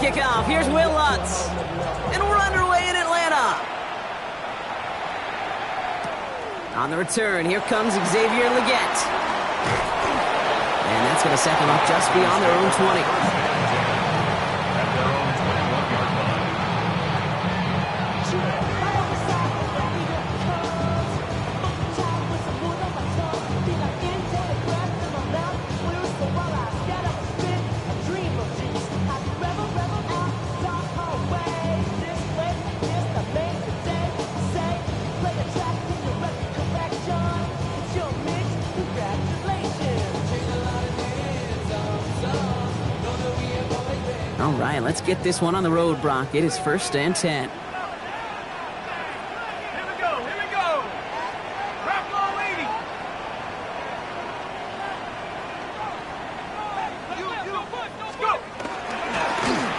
kickoff. Here's Will Lutz. And we're underway in Atlanta. On the return, here comes Xavier Leggett. And that's going to set them up just beyond their own 20. All right, let's get this one on the road, Brock. It is 1st and 10. Here we go, here we go. Drop ball 80. Let's go.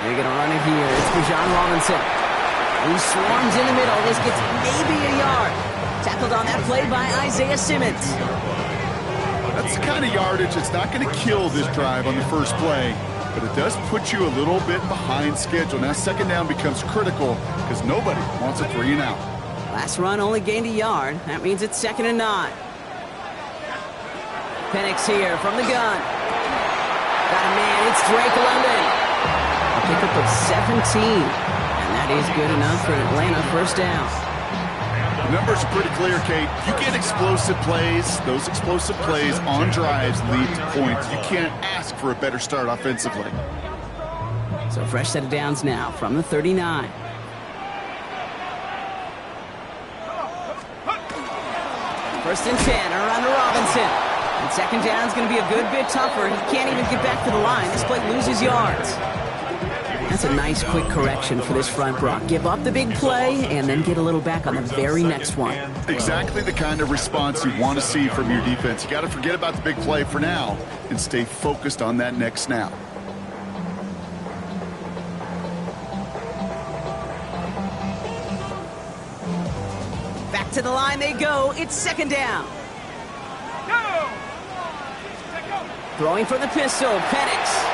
They're going to run it here. It's for John Robinson. He swarms in the middle. This gets maybe a yard. Tackled on that play by Isaiah Simmons. That's the kind of yardage that's not going to kill this drive on the first play. But it does put you a little bit behind schedule. Now second down becomes critical because nobody wants a 3 and out. Last run only gained a yard. That means it's 2nd and 9. Penix here from the gun. Got a man. It's Drake London. A pickup of 17. And that is good enough for an Atlanta 1st down. The numbers are pretty clear, Kate. You get explosive plays. Those explosive plays on drives lead to points. You can't ask for a better start offensively. So fresh set of downs now from the 39. First and 10 around to Robinson. And second down is going to be a good bit tougher. He can't even get back to the line. This play loses yards. That's a nice quick correction for this front, Brock. Give up the big play and then get a little back on the very next one. Exactly the kind of response you want to see from your defense. You got to forget about the big play for now and stay focused on that next snap. Back to the line they go. It's 2nd down. Throwing for the pistol, Penix.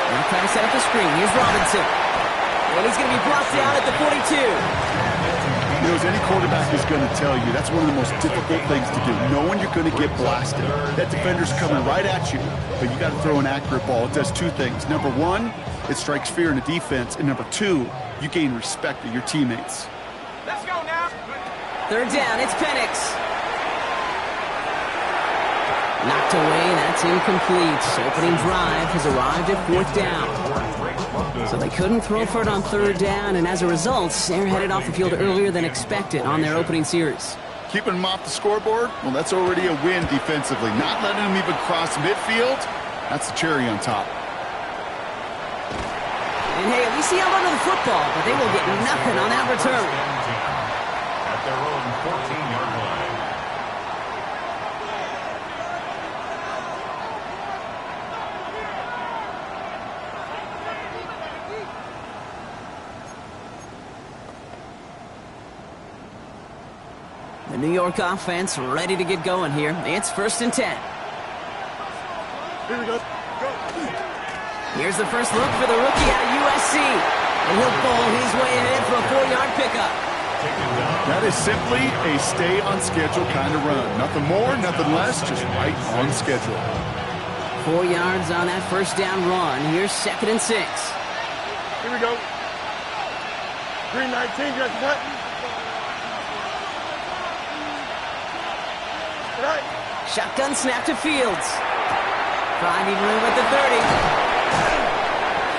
Now trying to set up the screen. Here's Robinson. And he's going to be brought down at the 42. You know, as any quarterback is going to tell you, that's one of the most difficult things to do. Knowing you're going to get blasted. That defender's coming right at you, but you got to throw an accurate ball. It does 2 things. Number 1, it strikes fear in the defense. And number 2, you gain respect of your teammates. Let's go now. 3rd down, it's Penix. Knocked away, that's incomplete. Opening drive has arrived at 4th down. So they couldn't throw for it on 3rd down, and as a result, they're headed off the field earlier than expected on their opening series. Keeping them off the scoreboard, well, that's already a win defensively. Not letting them even cross midfield, that's the cherry on top. And hey, at least he held onto the football, but they will get nothing on that return. At their own 14-yard line. The New York offense ready to get going here. It's 1st and 10. Here we go. Here's the first look for the rookie out of USC. And he'll bowl his way ahead for a 4-yard pickup. That is simply a stay-on-schedule kind of run. Nothing more, nothing less, just right on schedule. 4 yards on that 1st down run. Here's 2nd and 6. Here we go. 319, you got the cut. Shotgun snap to Fields. Finding room at the 30.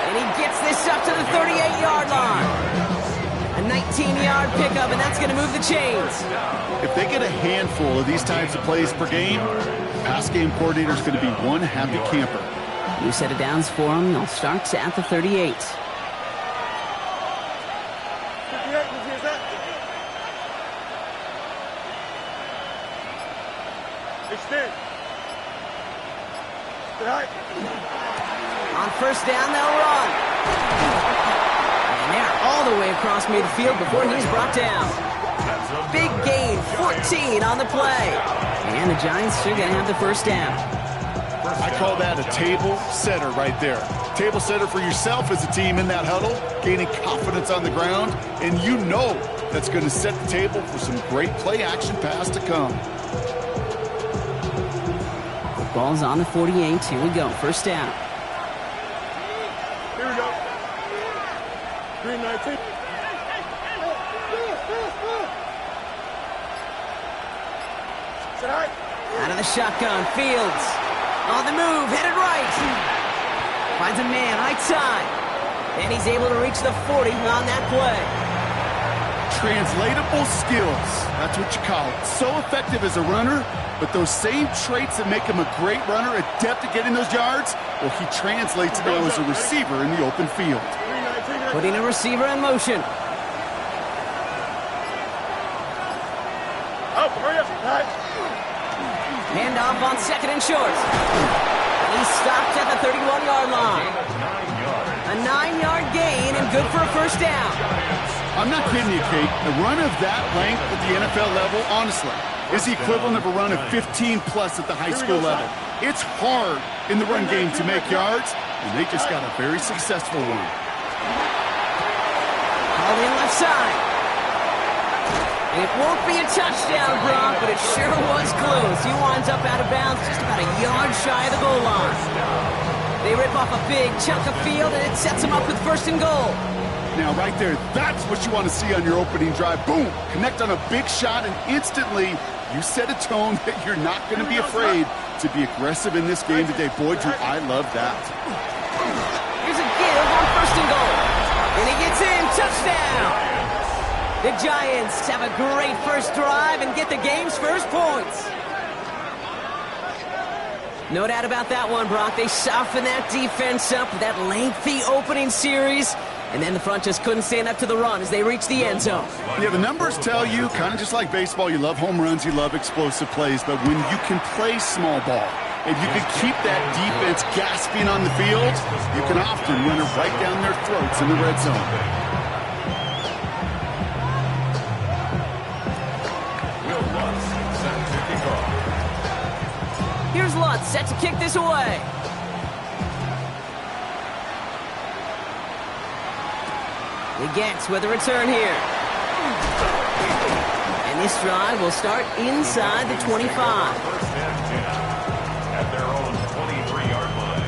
And he gets this up to the 38-yard line. A 19-yard pickup, and that's going to move the chains. If they get a handful of these types of plays per game, pass game coordinator is going to be one happy camper. New set of downs for him. They'll start at the 38. Extend. On 1st down, they'll run. And they're all the way across midfield before he's brought down. Big gain, 14 on the play. And the Giants are going to have the 1st down. I call that a table setter right there. Table setter for yourself as a team in that huddle, gaining confidence on the ground, and you know that's going to set the table for some great play-action pass to come. Ball's on the 48. Here we go. First down. Here we go. Green 19. Out of the shotgun, Fields. On the move, headed right. Finds a man, right side. And he's able to reach the 40 on that play. Translatable skills. That's what you call it. So effective as a runner, but those same traits that make him a great runner, adept at getting those yards, well, he translates now as a receiver in the open field. Putting a receiver in motion. Oh, hurry up. Handoff on second and short. And he's stopped at the 31-yard line. A 9-yard gain and good for a first down. I'm not kidding you, Kate. A run of that length at the NFL level, honestly, is the equivalent of a run of 15-plus at the high school level. It's hard in the run game to make yards, and they just got a very successful one. Called in left side. It won't be a touchdown, Brock, but it sure was close. He winds up out of bounds just about a yard shy of the goal line. They rip off a big chunk of field, and it sets them up with first and goal. Now, right there, that's what you want to see on your opening drive. Boom! Connect on a big shot, and instantly you set a tone that you're not going to be afraid to be aggressive in this game today. Boy, Drew, I love that. Here's a give on first and goal. And he gets in. Touchdown! The Giants have a great first drive and get the game's first points. No doubt about that one, Brock. They softened that defense up with that lengthy opening series, and then the front just couldn't stand up to the run as they reached the end zone. Yeah, the numbers tell you, kind of just like baseball, you love home runs, you love explosive plays, but when you can play small ball and you can keep that defense gasping on the field, you can often run it right down their throats in the red zone. Here's Lutz, set to kick this away. He gets with a return here. And this drive will start inside the 25. First and 10 at their own 23-yard line.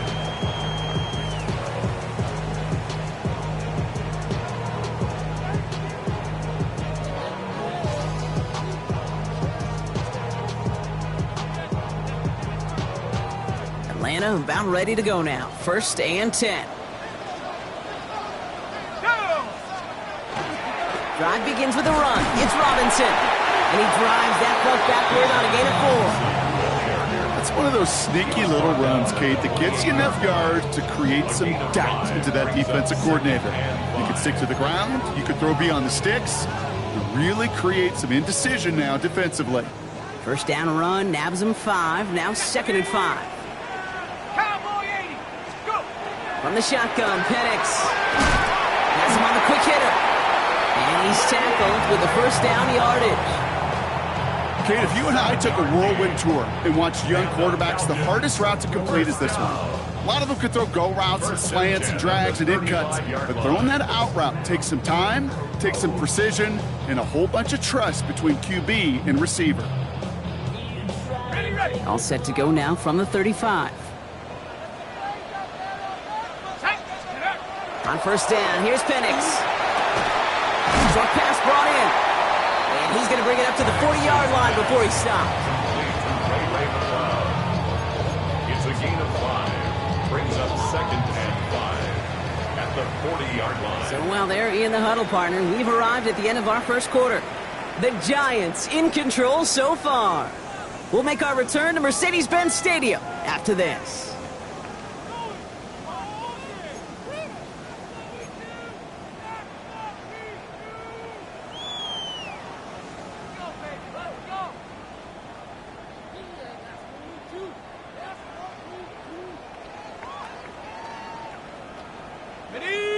Atlanta about ready to go now. First and 10. Drive begins with a run. It's Robinson. And he drives that puck backward on a gain of 4. That's one of those sneaky little runs, Kate, that gets you enough yards to create some doubt into that defensive coordinator. You can stick to the ground. You can throw beyond the sticks. You really create some indecision now defensively. First down run, nabs him 5. Now second and 5. Cowboy 80. Go. From the shotgun, Penix. Has him on the quick hitter. And he's tackled with the first down yardage. Kate, if you and I took a whirlwind tour and watched young quarterbacks, the hardest route to complete is this one. A lot of them could throw go routes and slants and drags and in cuts, but throwing that out route takes some time, takes some precision, and a whole bunch of trust between QB and receiver. Ready. All set to go now from the 35. On first down, here's Penix. Short pass brought in. And he's going to bring it up to the 40-yard line before he stops. It's a gain of 5. Brings up second and 5 at the 40-yard line. So while they're in the huddle, partner, we've arrived at the end of our first quarter. The Giants in control so far. We'll make our return to Mercedes-Benz Stadium after this.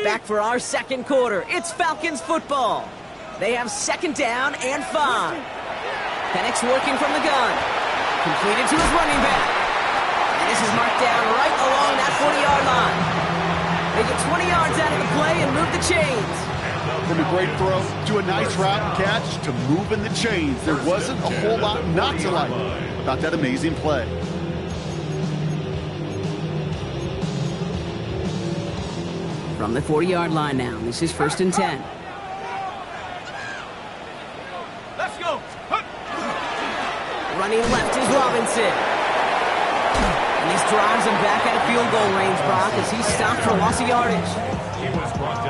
Back for our second quarter. It's Falcons football. They have second down and 5. Penix working from the gun. Completed to his running back. And this is marked down right along that 40-yard line. They get 20 yards out of the play and move the chains. From a great throw to a nice route and catch to moving the chains. There wasn't a whole lot not to like about that amazing play. From the 40-yard line now, this is 1st and 10. Let's go. Running left is Robinson. And this drives him back out of field goal range, Brock, as he's stopped for loss of yardage.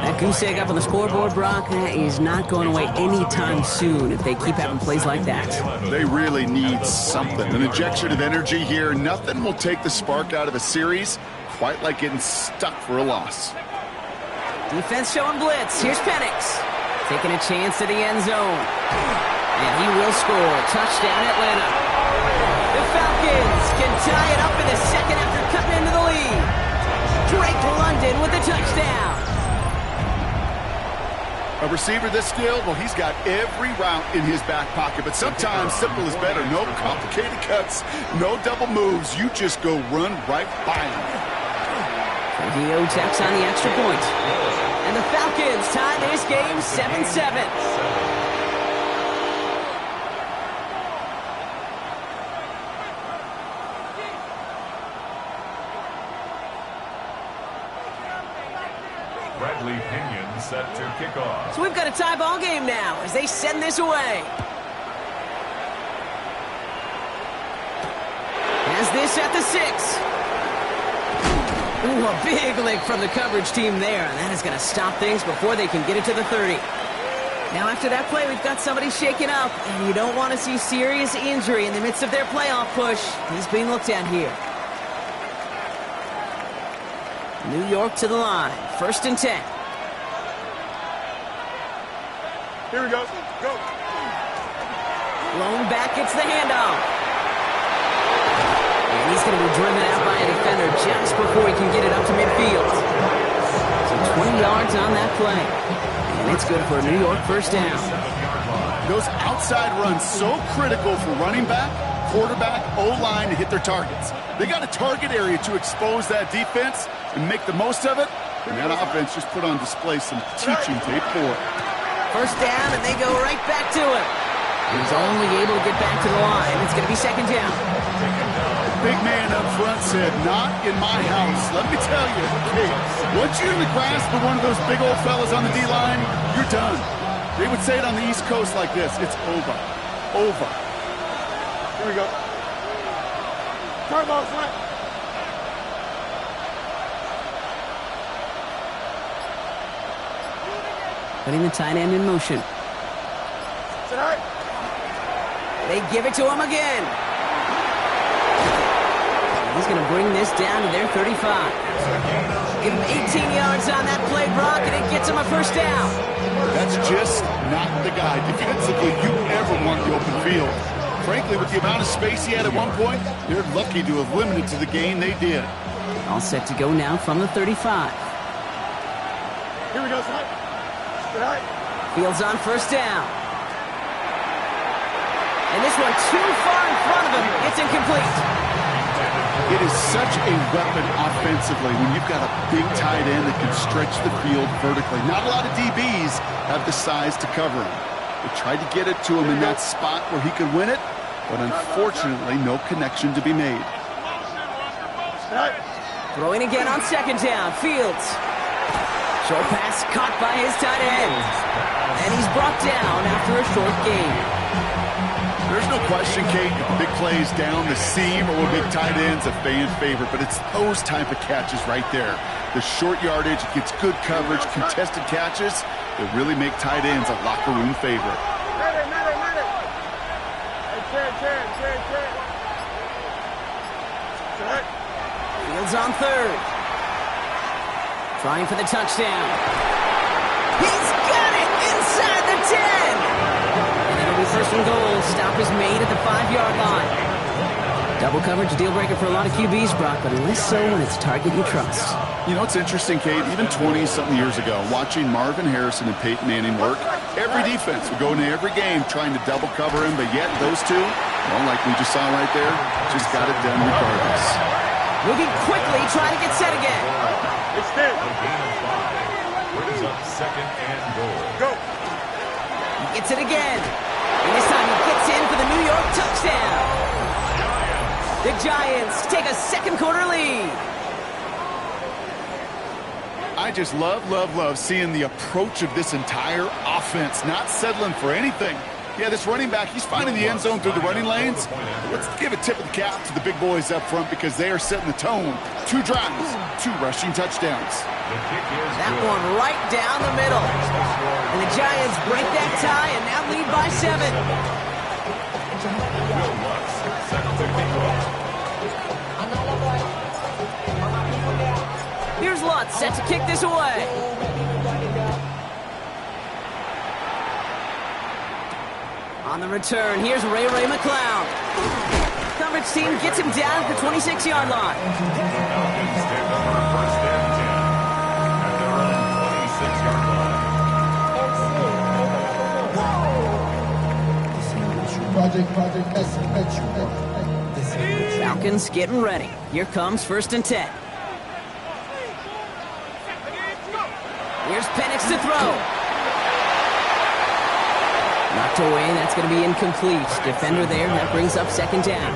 That goose egg up on the scoreboard, Brock, that is not going away anytime soon if they keep having plays like that. They really need something. An injection of energy here. Nothing will take the spark out of a series quite like getting stuck for a loss. Defense showing blitz. Here's Penix. Taking a chance to the end zone. And he will score. Touchdown, Atlanta. The Falcons can tie it up in the second after cutting into the lead. Drake London with the touchdown. A receiver this skilled, well, he's got every route in his back pocket. But sometimes simple is better. No complicated cuts, no double moves. You just go run right by him. Fagio taps on the extra point. And the Falcons tie this game 7-7. Bradley Pinion set to kick off. So we've got a tie ball game now as they send this away. Has this at the 6. Ooh, a big lick from the coverage team there, and that is going to stop things before they can get it to the 30. Now after that play, we've got somebody shaken up, and you don't want to see serious injury in the midst of their playoff push. He's being looked at here. New York to the line. 1st and 10. Here we go. Go. Blown back gets the handoff. And he's going to be driven out by a defender just before he can get it up to midfield. So 20 yards on that play. And it's good for a New York 1st down. Those outside runs so critical for running back, quarterback, O-line to hit their targets. They got a target area to expose that defense and make the most of it. And that offense just put on display some teaching tape for it. 1st down, and they go right back to it. He's only able to get back to the line. It's going to be 2nd down. Big man up front said, not in my house. Let me tell you, hey, once you're in the grasp of one of those big old fellas on the D-line, you're done. They would say it on the East Coast like this. It's over. Over. Here we go. Turn ball front. Putting the tight end in motion. Tonight. They give it to him again. He's going to bring this down to their 35. Give him 18 yards on that play, Brock, and it gets him a 1st down. That's just not the guy defensively you ever want the open field. Frankly, with the amount of space he had at one point, they're lucky to have limited to the gain they did. All set to go now from the 35. Here we go, son. Tonight. Fields on 1st down. And this one too far in front of him. It's incomplete. It is such a weapon offensively when you've got a big tight end that can stretch the field vertically. Not a lot of DBs have the size to cover him. They tried to get it to him in that spot where he could win it, but unfortunately, no connection to be made. Throwing again on 2nd down. Fields. Short pass caught by his tight end. And he's brought down after a short gain. There's no question, Kate, if the big plays down the seam or big tight ends, a fan favorite, but it's those type of catches right there. The short yardage, it gets good coverage, contested catches that really make tight ends a locker room favorite. Medic. Hey, Chad. Fields on 3rd. Trying for the touchdown. He's got it inside the 10. And it'll be 1st and goal. Stop is made at the 5-yard line. Double coverage, deal breaker for a lot of QBs, Brock, but less so when it's a target you trust. You know, it's interesting, Kate, even 20-something years ago, watching Marvin Harrison and Peyton Manning work, every defense would go into every game trying to double cover him, but yet those two, well, like we just saw right there, just got it done regardless. Moving quickly, trying to get set again. Extend. A gain of 5 brings up second and goal. Go. He gets it again. And this time he gets in for the New York touchdown. The Giants take a second quarter lead. I just love seeing the approach of this entire offense, not settling for anything. Yeah, this running back, he's finding the end zone through the running lanes. Let's give a tip of the cap to the big boys up front because they are setting the tone. 2 drives, 2 rushing touchdowns. That one right down the middle. And the Giants break that tie and now lead by 7. Here's Lutz set to kick this away. On the return, here's Ray McCloud. Coverage team gets him down at the 26-yard line. Falcons getting ready. Here comes 1st and 10. Here's Penix to throw. Knocked away, that's going to be incomplete. Defender there, that brings up 2nd down.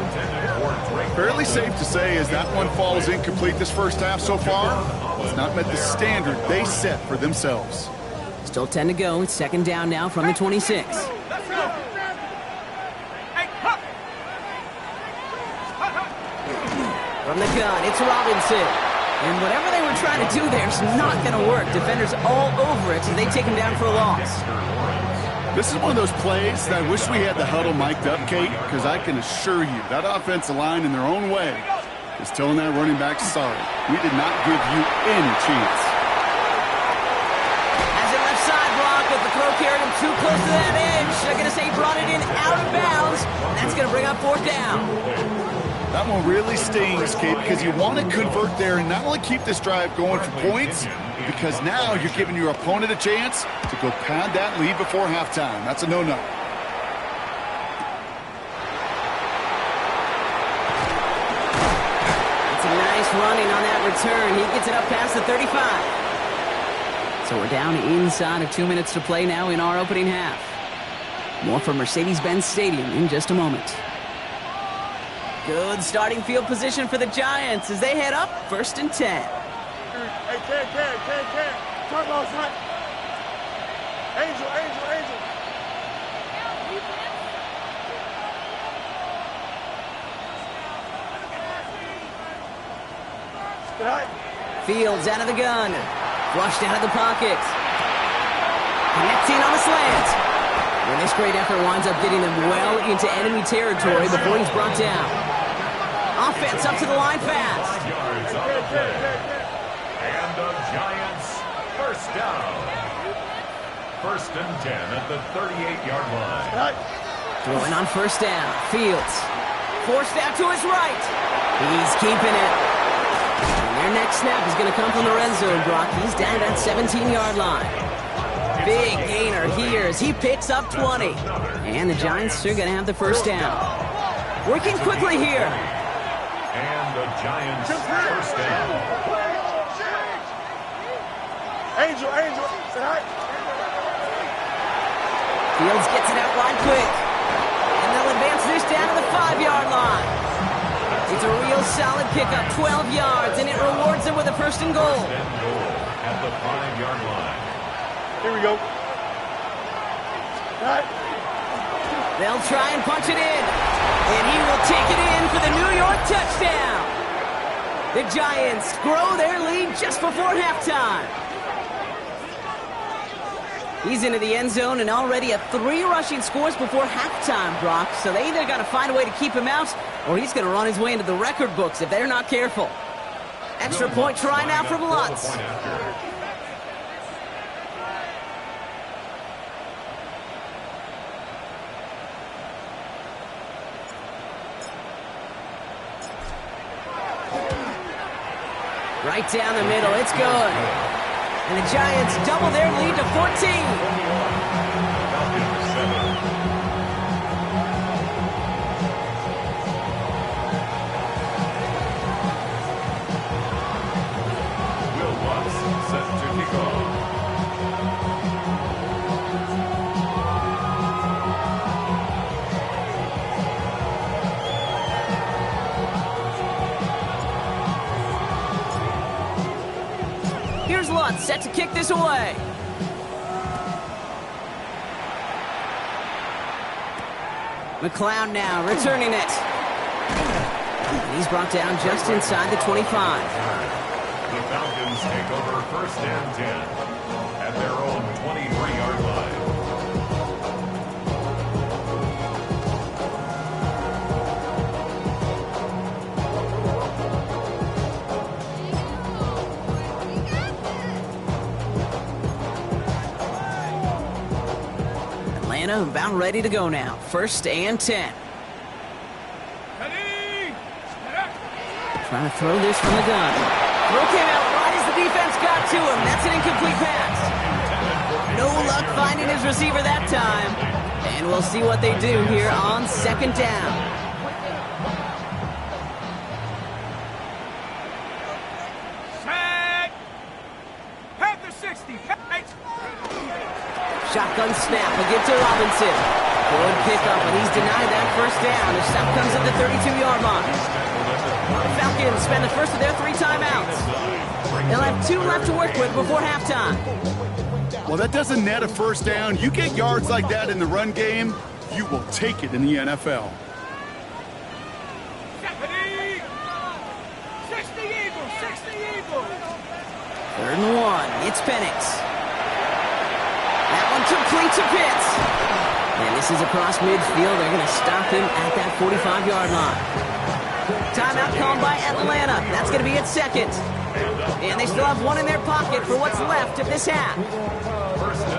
Fairly safe to say as that one falls incomplete this first half so far, it's not met the standard they set for themselves. Still 10 to go. It's 2nd down now from the 26. From the gun, it's Robinson. And whatever they were trying to do there is not going to work. Defenders all over it, so they take him down for a loss. This is one of those plays that I wish we had the huddle mic'd up, Kate, because I can assure you that offensive line in their own way is telling that running back, sorry, we did not give you any chance. Has it left side block, but the throw carried him too close to that edge. They're going to say he brought it in out of bounds. That's going to bring up 4th down. That one really stings, Kate, because you want to convert there and not only keep this drive going for points, because now you're giving your opponent a chance to go pad that lead before halftime. That's a no-no. It's a nice running on that return. He gets it up past the 35. So we're down inside of 2 minutes to play now in our opening half. More from Mercedes-Benz Stadium in just a moment. Good starting field position for the Giants as they head up 1st and 10. Hey, Ken. Turn ball front. Angel. Fields out of the gun. Flushed out of the pocket. Connecting on a slant. And this great effort winds up getting them well into enemy territory before he's brought down. Offense up to the line fast. Yards on the play. And the Giants first down. 1st and 10 at the 38-yard line. Throwing on 1st down. Fields. Forced out to his right. He's keeping it. And their next snap is going to come from the red zone, Brock. He's down at that 17-yard line. Big gainer here as he picks up 20. And the Giants are going to have the 1st down. Working quickly here. And the Giants first down. Angel. Fields gets it out wide quick. And they'll advance this down to the 5-yard line. It's a real solid pickup, 12 yards, and it rewards them with a 1st and goal. At the 5-yard line. Here we go. They'll try and punch it in. And he will take it in for the New York touchdown. The Giants grow their lead just before halftime. He's into the end zone and already at 3 rushing scores before halftime, Brock. So they either got to find a way to keep him out or he's going to run his way into the record books if they're not careful. Extra point try now from Lutz. Right down the middle, it's good. And the Giants double their lead to 14. field, set to kick this away. McLeod now returning it. And he's brought down just inside the 25. The Falcons take over 1st and 10 at their own 23-yard line. Atlanta about ready to go now. 1st and 10. Trying to throw this from the gun. Throw came out right as the defense got to him. That's an incomplete pass. No luck finding his receiver that time. And we'll see what they do here on 2nd down. Set. Head to 60. Shotgun snap. We'll give to Robinson. Good pickup, but he's denied that 1st down. The stop comes at the 32-yard line. The Falcons spend the first of their 3 timeouts. They'll have 2 left to work with before halftime. Well, that doesn't net a 1st down. You get yards like that in the run game, you will take it in the NFL. 60 Eagles, 60 Eagles. 3rd and 1. It's Penix. That one complete to Pitts. And this is across midfield. They're going to stop him at that 45-yard line. Timeout called by Atlanta. That's going to be its 2nd. And they still have 1 in their pocket for what's left of this half.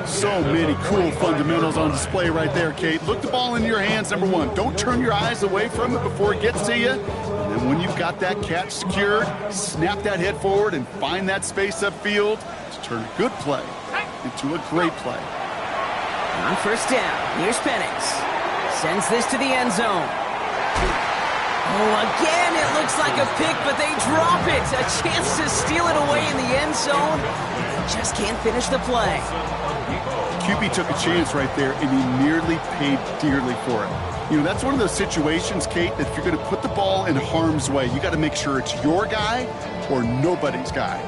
So many cool fundamentals on display right there, Kate. Look the ball in your hands, number 1. Don't turn your eyes away from it before it gets to you. And then when you've got that catch secured, snap that head forward and find that space upfield to turn a good play into a great play. On 1st down, here's Penix. Sends this to the end zone. Oh, again, it looks like a pick, but they drop it. A chance to steal it away in the end zone. Just can't finish the play. QB took a chance right there, and he nearly paid dearly for it. You know, that's one of those situations, Kate, that if you're going to put the ball in harm's way, you got to make sure it's your guy or nobody's guy.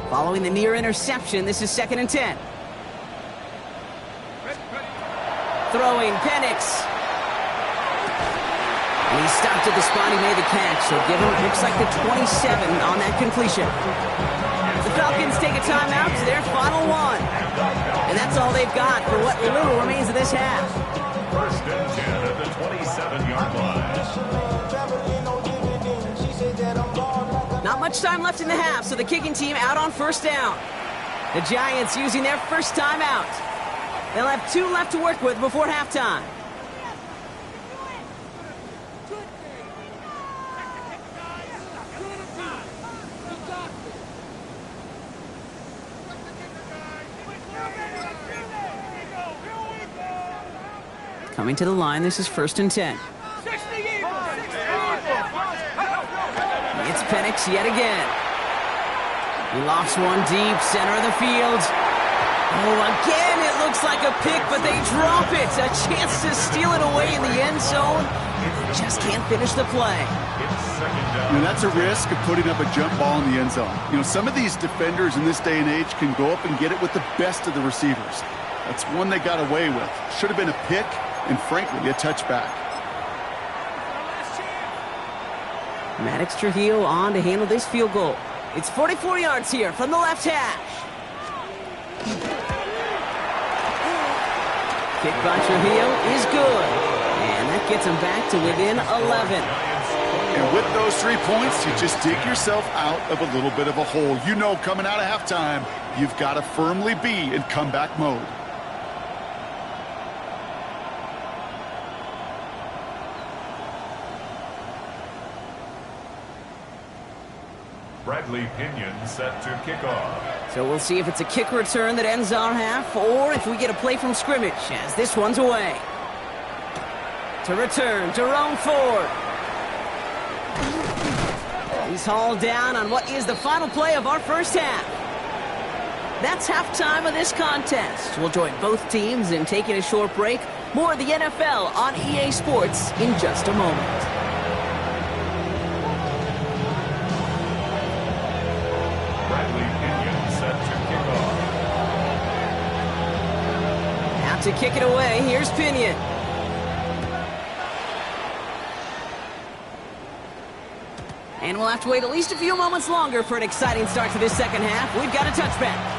Following the near interception, this is 2nd and 10. Throwing Penix. And he stopped at the spot he made the catch, so give him, looks like the 27 on that completion. The Falcons take a timeout to their final 1. And that's all they've got for what little remains of this half. 1st and 10 at the 27-yard line. Not much time left in the half, so the kicking team out on 1st down. The Giants using their first timeout. They'll have 2 left to work with before halftime. Coming to the line, this is 1st and 10. It's Penix yet again. He lofts one deep, center of the field. Oh, again, it looks like a pick, but they drop it. A chance to steal it away in the end zone. Just can't finish the play. You know, that's a risk of putting up a jump ball in the end zone. You know, some of these defenders in this day and age can go up and get it with the best of the receivers. That's one they got away with. Should have been a pick and, frankly, a touchback. Maddox Trujillo on to handle this field goal. It's 44 yards here from the left hash. Kick by Trujillo is good. And that gets him back to within 11. And with those 3 points, you just dig yourself out of a little bit of a hole. You know, coming out of halftime, you've got to firmly be in comeback mode. Bradley Pinion set to kick off. So we'll see if it's a kick return that ends our half, or if we get a play from scrimmage, as this one's away. To return, Jerome Ford. He's hauled down on what is the final play of our first half. That's halftime of this contest. We'll join both teams in taking a short break. More of the NFL on EA Sports in just a moment. to kick it away. Here's Pinion. And we'll have to wait at least a few moments longer for an exciting start to this second half. We've got a touchback.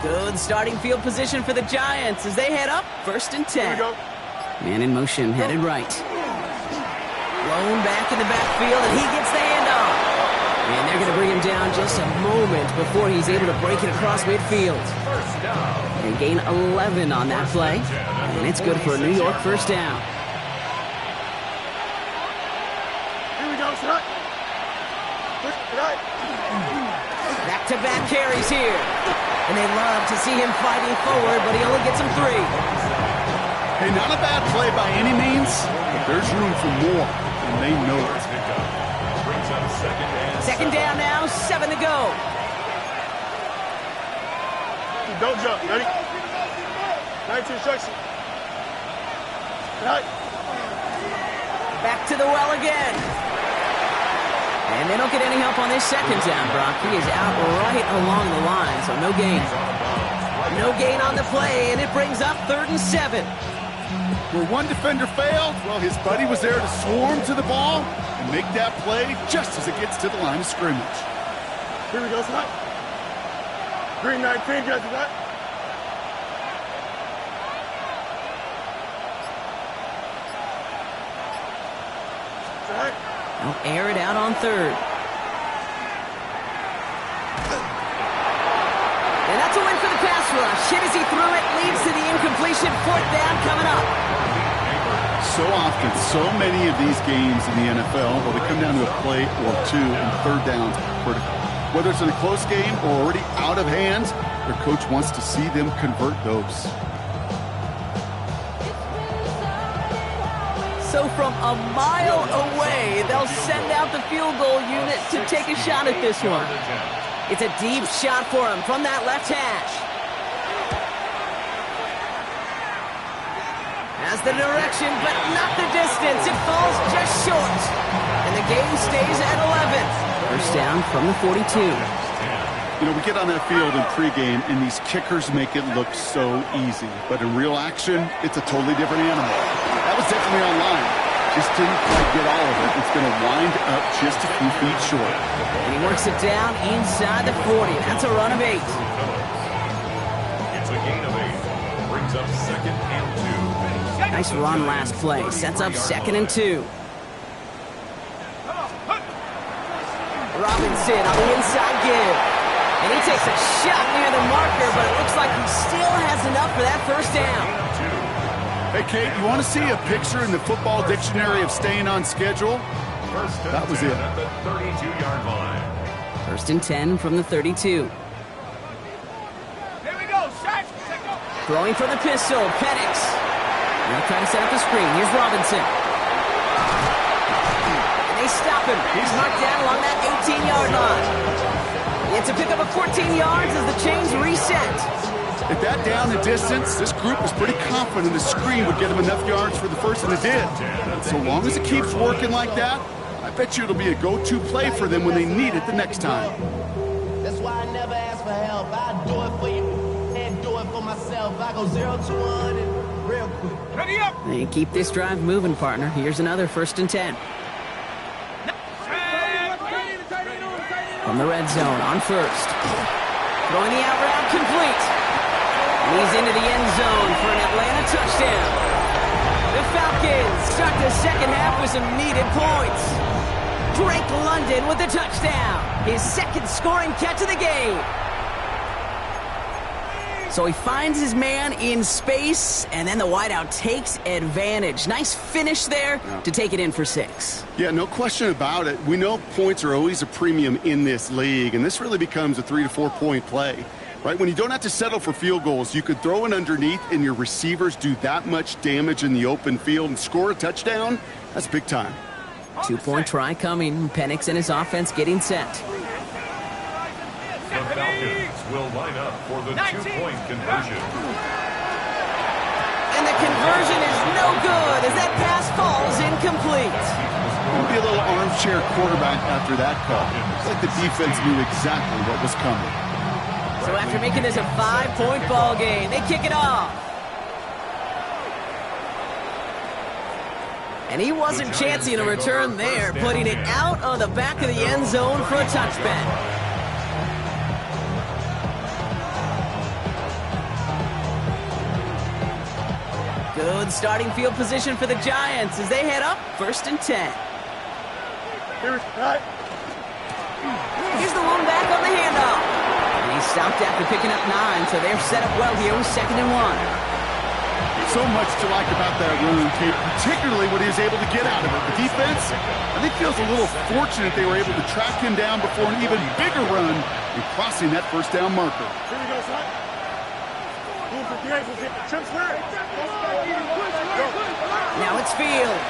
Good starting field position for the Giants as they head up 1st and 10. Man in motion, headed right. Blown back in the backfield, and he gets the handoff. And they're going to bring him down just a moment before he's able to break it across midfield. They gain 11 on that play, and it's good for a New York first down. Here we go, son. Back-to-back carries here. And they love to see him fighting forward, but he only gets him 3. Hey, not a bad play by any means, but there's room for more, and they know it. Second down now, 7 to go. Don't jump. Ready? 19 instruction. Right. Back to the well again. And they don't get any help on this second down, Brock. He is out right along the line, so no gain. No gain on the play, and it brings up 3rd and 7. Where one defender failed, well, his buddy was there to swarm to the ball and make that play just as it gets to the line of scrimmage. Here we go, son. Green 19, judge that. Right. They'll air it out on 3rd. And that's a win for the pass rush. Hit as he threw it, leads to the incompletion. 4th down coming up. So often, so many of these games in the NFL, well, they come down to a play or two and 3rd downs critical. Whether it's in a close game or already out of hand, their coach wants to see them convert those. So from a mile away, they'll send out the field goal unit to take a shot at this one. It's a deep shot for him from that left hash. Has the direction, but not the distance. It falls just short. And the game stays at 11. First down from the 42. You know, we get on that field in pregame, and these kickers make it look so easy. But in real action, it's a totally different animal. That was definitely on line. Just didn't quite get all of it. It's going to wind up just a few feet short. And he works it down inside the 40. That's a run of 8. It's a gain of 8. Brings up 2nd and 2. Nice run last play. Sets up 2nd and 2. Robinson on the inside give. And he takes a shot near the marker, but it looks like he still has enough for that first down. Hey, Kate, you want to see a picture in the football dictionary of staying on schedule? That was it. At the 32-yard line. 1st and 10 from the 32. Here we go, shot. Throwing for the pistol, Penix. They'll try to set up the screen. Here's Robinson. And they stop him. He's marked down along that 18-yard line. It's a pickup of 14 yards as the chains reset. At that down and distance, this group was pretty confident the screen would get them enough yards for the first, and it did. So long as it keeps working like that, I bet you it'll be a go-to play for them when they need it the next time. That's why I never ask for help. I do it for you and do it for myself. I go 0 to 100 real quick. Ready up. They keep this drive moving, partner. Here's another 1st and 10. From the red zone on 1st. Throwing the out route complete. And he's into the end zone for an Atlanta touchdown. The Falcons start the second half with some needed points. Drake London with the touchdown. His 2nd scoring catch of the game. So he finds his man in space, and then the wideout takes advantage. Nice finish there to take it in for 6. Yeah, no question about it. We know points are always a premium in this league, and this really becomes a 3 to 4 point play. right? When you don't have to settle for field goals, you could throw it underneath and your receivers do that much damage in the open field and score a touchdown. That's big time. 2-point try coming. Penix and his offense getting set. The Falcons will line up for the 2-point conversion. And the conversion is no good as that pass falls incomplete. It'll be a little armchair quarterback after that call. It's like the defense knew exactly what was coming. So after making this a 5-point ball game, they kick it off. And he wasn't chancing a return there, putting it out on the back of the end zone for a touchback. Good starting field position for the Giants as they head up 1st and 10. Here's right. Here's the one back on the handoff. And he stopped after picking up 9, so they're set up well here with 2nd and 1. So much to like about that run, Kate, particularly what he was able to get out of it. The defense, I think, feels a little fortunate they were able to track him down before an even bigger run and crossing that 1st down marker. Here we go, son. Now it's Fields.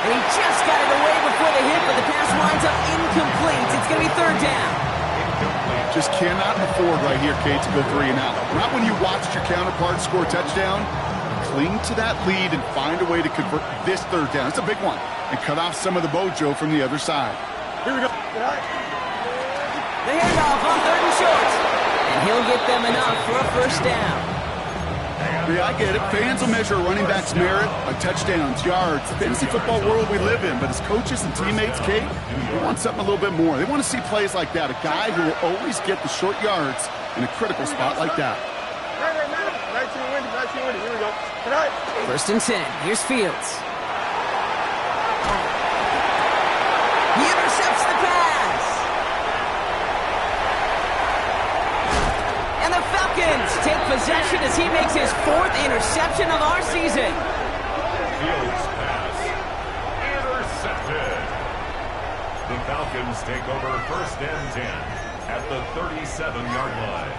And he just got it away before the hit, but the pass winds up incomplete. It's going to be 3rd down. Just cannot afford right here, Kate, to go 3 and out. Not when you watched your counterpart score a touchdown. Cling to that lead and find a way to convert this 3rd down. It's a big one. And cut off some of the mojo from the other side. Here we go. The handoff on 3rd and short. And he'll get them enough for a 1st down. Yeah, I get it. Fans will measure a running back's merit by touchdowns, yards, the fantasy football world we live in. But as coaches and teammates, Kate, they want something a little bit more. They want to see plays like that. A guy who will always get the short yards in a critical spot like that. 19 winning. Here we go. 1st and 10. Here's Fields. He intercepts the pass. And the Falcons take possession as he makes his 4th interception of our season. Fields pass intercepted. The Falcons take over 1st and 10 at the 37-yard line.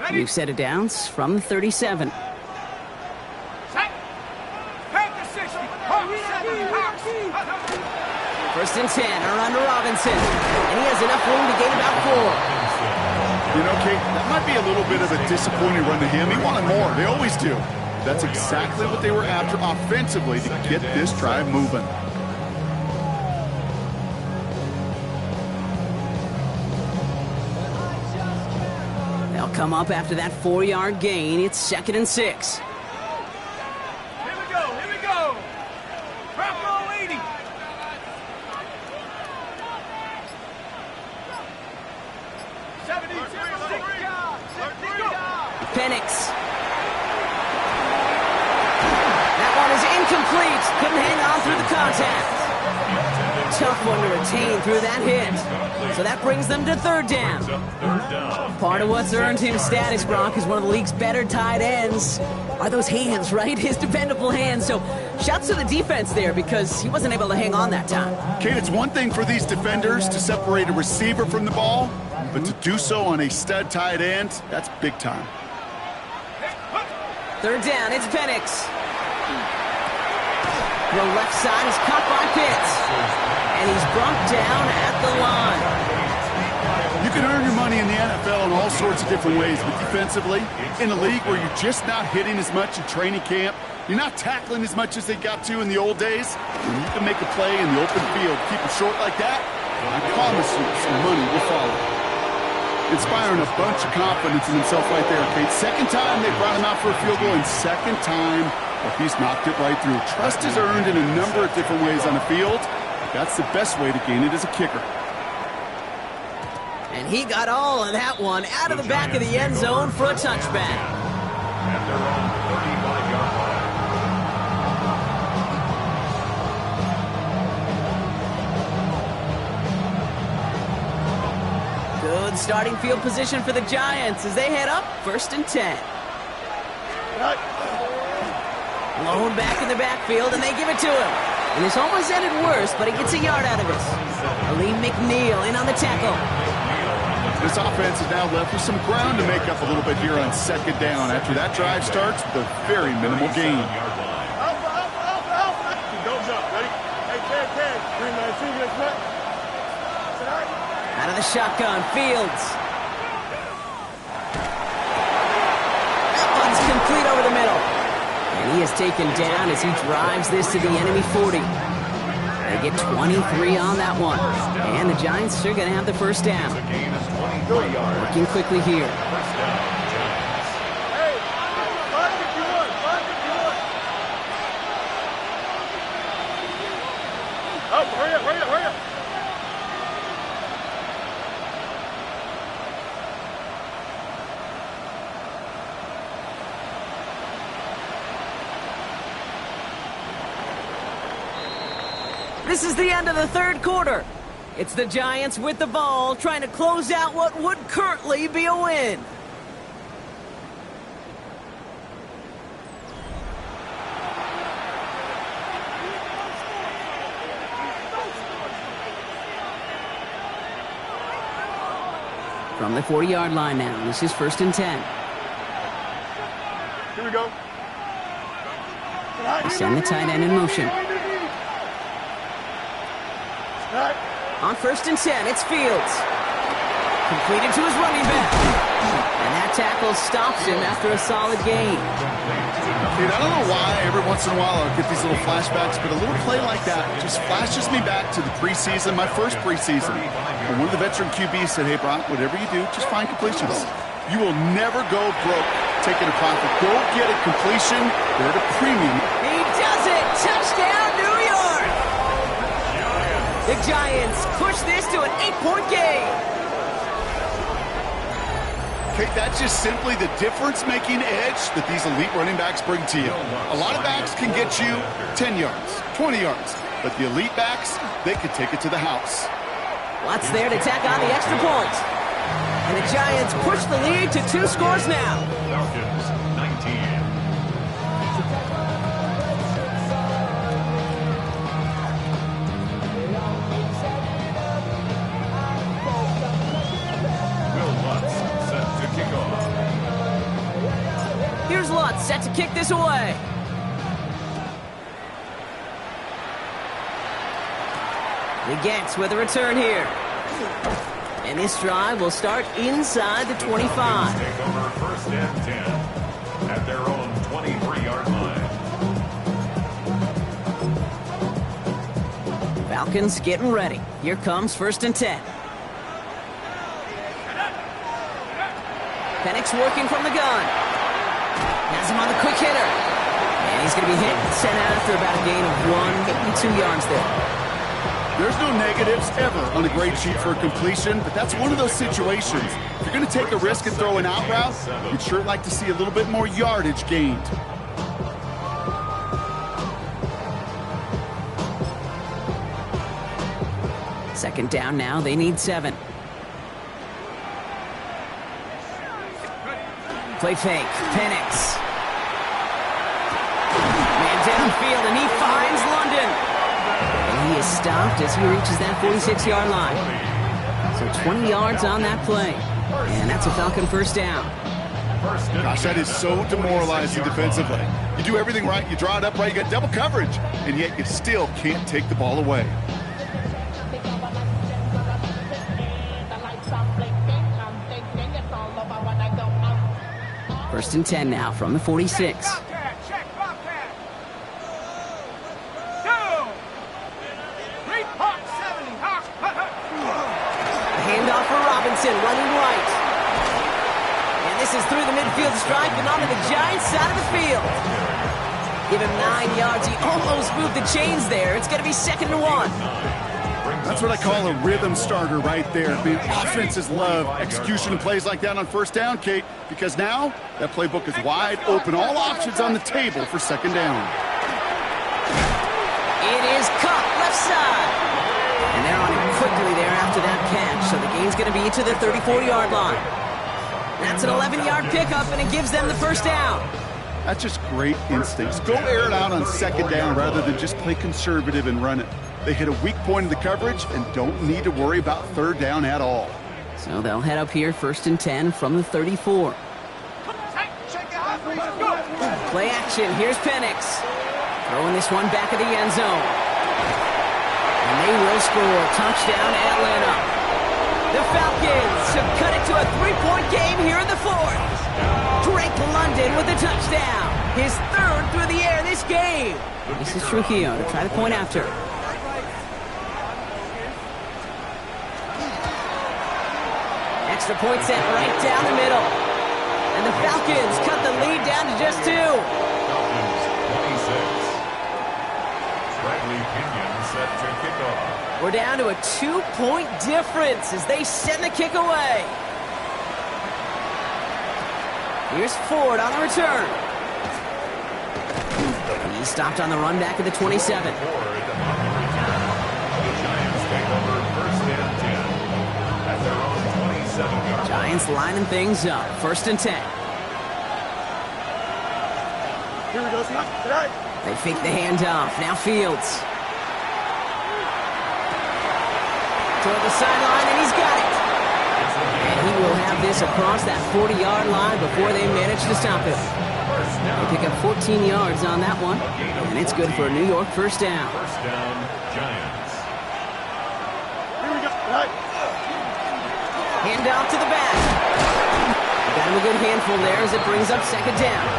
New set of downs from the 37. First and 10, around to Robinson. And he has enough room to gain about 4. You know, Kate, that might be a little bit of a disappointing run to him. He wanted more. They always do. That's exactly what they were after offensively to get this drive moving. They'll come up after that 4-yard gain. It's 2nd and 6. Here we go. Bravo 80. Penix. That one is incomplete. Couldn't hang on through the contact. Tough one to retain through that hit. So that brings them to 3rd down. Part of what's earned him status, Brock, is one of the league's better tight ends. Are those hands, right? His dependable hands. So shouts to the defense there because he wasn't able to hang on that time. Kate, it's one thing for these defenders to separate a receiver from the ball, but to do so on a stud tight end, that's big time. 3rd down, it's Penix. The left side is caught by Pitts. And he's brought down at the line. You can earn your money in the NFL in all sorts of different ways, but defensively, in a league where you're just not hitting as much in training camp, you're not tackling as much as they got to in the old days, when you can make a play in the open field, keep it short like that, I promise you some money will follow. Inspiring a bunch of confidence in himself right there, Kate. 2nd time they brought him out for a field goal, and 2nd time that he's knocked it right through. Trust is earned in a number of different ways on the field. That's the best way to gain it as a kicker. And he got all of that one out of the back of the end zone for a touchback. At their own 35-yard line. Good starting field position for the Giants as they head up 1st and 10. Blown back in the backfield, and they give it to him. And this almost ended worse, but he gets a yard out of it. Lee McNeil in on the tackle. This offense is now left with some ground to make up a little bit here on 2nd down. After that drive starts with a very minimal gain. Don't jump, ready? Hey, Ted. Green man, see you next month. Out of the shotgun, Fields. That one's complete over the middle. And he is taken down as he drives this to the enemy 40. They get 23 on that one. And the Giants are going to have the 1st down. Working quickly here. Hey, 551, 551. Oh, hurry up. This is the end of the 3rd quarter. It's the Giants with the ball, trying to close out what would currently be a win. From the 40-yard line now, this is 1st and 10. Here we go. They send the tight end in motion. On 1st and 10, it's Fields. Completed to his running back. And that tackle stops him after a solid gain. Dude, I don't know why every once in a while I'll get these little flashbacks, but a little play like that just flashes me back to the preseason, my first preseason. And one of the veteran QBs said, hey, Brock, whatever you do, just find completions. You will never go broke taking a profit. Go get a completion. They're at a premium. He does it! Touchdown, New York! The Giants push this to an 8-point game. Okay, that's just simply the difference-making edge that these elite running backs bring to you. A lot of backs can get you 10 yards, 20 yards, but the elite backs, they can take it to the house. Watts there to tack on the extra point. And the Giants push the lead to 2 scores now. Falcons, 19. Here's Lutz set to kick this away. He gets with a return here. And this drive will start inside the 25. Take over 1st and 10 at their own 23-yard line. Falcons getting ready. Here comes 1st and 10. Penix working from the gun. Has him on the quick hitter. And he's going to be hit and sent out after about a gain of 1, maybe 2 yards there. There's no negatives ever on a grade sheet for a completion, but that's one of those situations. If you're going to take a risk and throw an out route, you'd sure like to see a little bit more yardage gained. Second down now, they need 7. Play fake, Penix. Man downfield, and he finds London. And he is stopped as he reaches that 46-yard line. So 20 yards on that play. And that's a Falcon 1st down. Gosh, that is so demoralizing defensively. You do everything right, you draw it up right, you got double coverage, and yet you still can't take the ball away. First and 10 now from the 46. Handoff for Robinson, running right. And this is through the midfield stripe and onto the Giants side of the field. Give him 9 yards. He almost moved the chains there. It's going to be 2nd and 1. That's what I call a rhythm starter right there. The offenses love execution and plays like that on 1st down, Kate, because now that playbook is wide open. All options on the table for 2nd down. It is caught left side. And they're on him quickly there after that catch, so the gain's going to be to the 34-yard line. That's an 11-yard pickup, and it gives them the first down. That's just great instincts. Go air it out on second down rather than just play conservative and run it. They hit a weak point in the coverage and don't need to worry about third down at all. So they'll head up here, 1st and 10 from the 34. Play action. Here's Penix. Throwing this one back of the end zone. And they will score. Touchdown, Atlanta. The Falcons have cut it to a 3-point game here in the 4th. Drake London with a touchdown. His 3rd through the air this game. This is Trujillo to try the point after. Extra point set right down the middle. And the Falcons cut the lead down to just 2. Falcons 26. Bradley Pinion set to kick off. We're down to a 2-point difference as they send the kick away. Here's Ford on the return. He stopped on the run back at the 27. Ford on the return. The Giants take over 1st and 10 at their own 27-yard. Giants lining things up. 1st and 10. Here we go, Scott. They fake the handoff. Now Fields. Toward the sideline, and he's got it. And he will have this across that 40-yard line before they manage to stop him. They pick up 14 yards on that one, and it's good for a New York first down. First down, Giants. Here we go. Right. Handoff to the back. Got him a good handful there as it brings up 2nd down.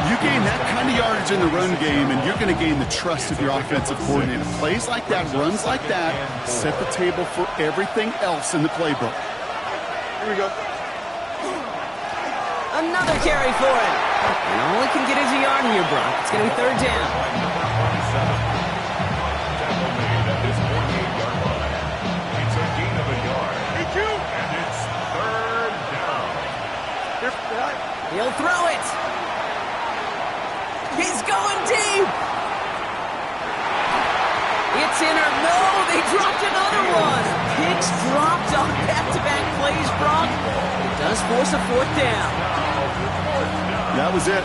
You gain that kind of yardage in the run game, and you're going to gain the trust of your offensive coordinator. Plays like that, runs like that, set the table for everything else in the playbook. Here we go. Another carry for him. And all he can get is a yard here, Brock. It's going to be 3rd down. Tackle made at this 48-yard line. It's a gain of a yard. And it's 3rd down. Here, right. He'll throw it. He's going deep. It's in or no, they dropped another one. Picks dropped on back-to-back plays, Brock. It does force a 4th down. That was it.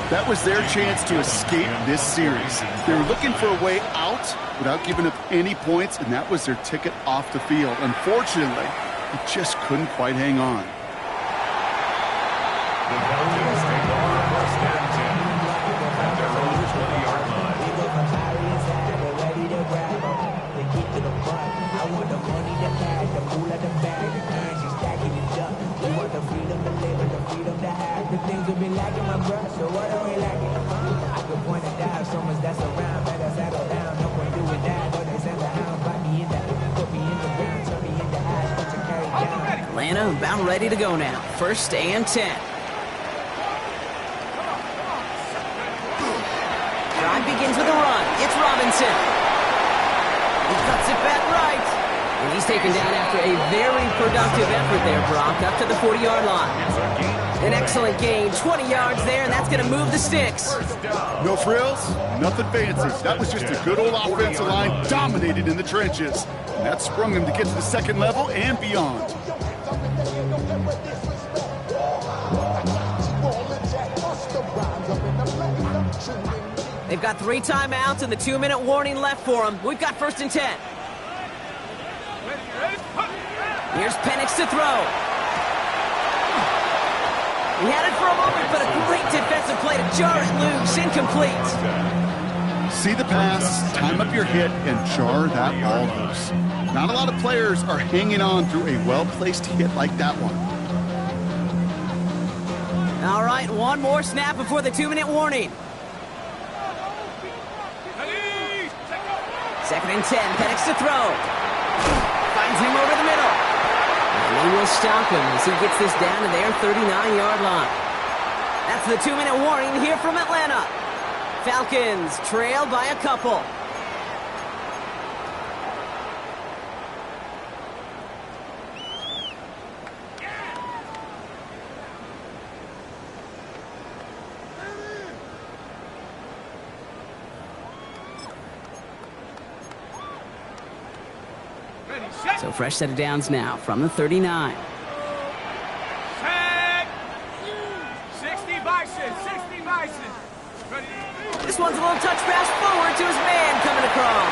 That was their chance to escape this series. They were looking for a way out without giving up any points, and that was their ticket off the field. Unfortunately, they just couldn't quite hang on. The Falcons take over 1st and 10 at their own 20-yard line. Atlanta about ready to go now. 1st and 10. Drive begins with a run. It's Robinson. He cuts it back right. And he's taken down after a very productive effort there, Brock, up to the 40-yard line. An excellent gain, 20 yards there, and that's going to move the sticks. No frills, nothing fancy. That was just a good old offensive line dominated in the trenches. And that sprung them to get to the 2nd level and beyond. They've got 3 timeouts and the 2-minute warning left for them. We've got 1st and 10. Here's Penix to throw. He had it for a moment, but a great defensive play to jar it loose. Incomplete. See the pass, time up your hit, and jar that ball loose. Not a lot of players are hanging on through a well-placed hit like that one. All right, one more snap before the 2-minute warning. 2nd and 10, Penix to throw. Finds him over the middle. And they will stop him as he gets this down to their 39-yard line. That's the 2-minute warning here from Atlanta. Falcons trail by a couple. So fresh set of downs now from the 39. This one's a little touch pass forward to his man coming across.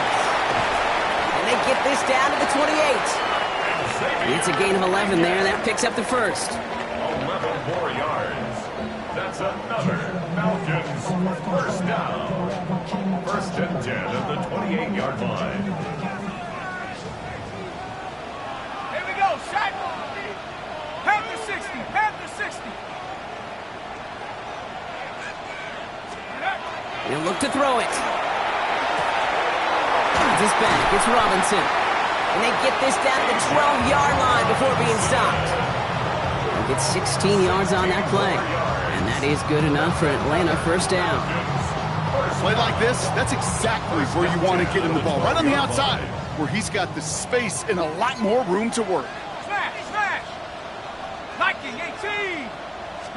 And they get this down to the 28. It's a gain of 11 there. That picks up the first. 11 more yards. That's another Falcons first down. First and 10 at the 28-yard line. Here we go, shot. Panther 60, Panther 60. He'll look to throw it. This back, it's Robinson. And they get this down to the 12-yard line before being stopped. They'll get 16 yards on that play. And that is good enough for Atlanta first down. Play like this, that's exactly where you want to get him the ball. Right on the outside, where he's got the space and a lot more room to work. Smash, smash. Liking 18.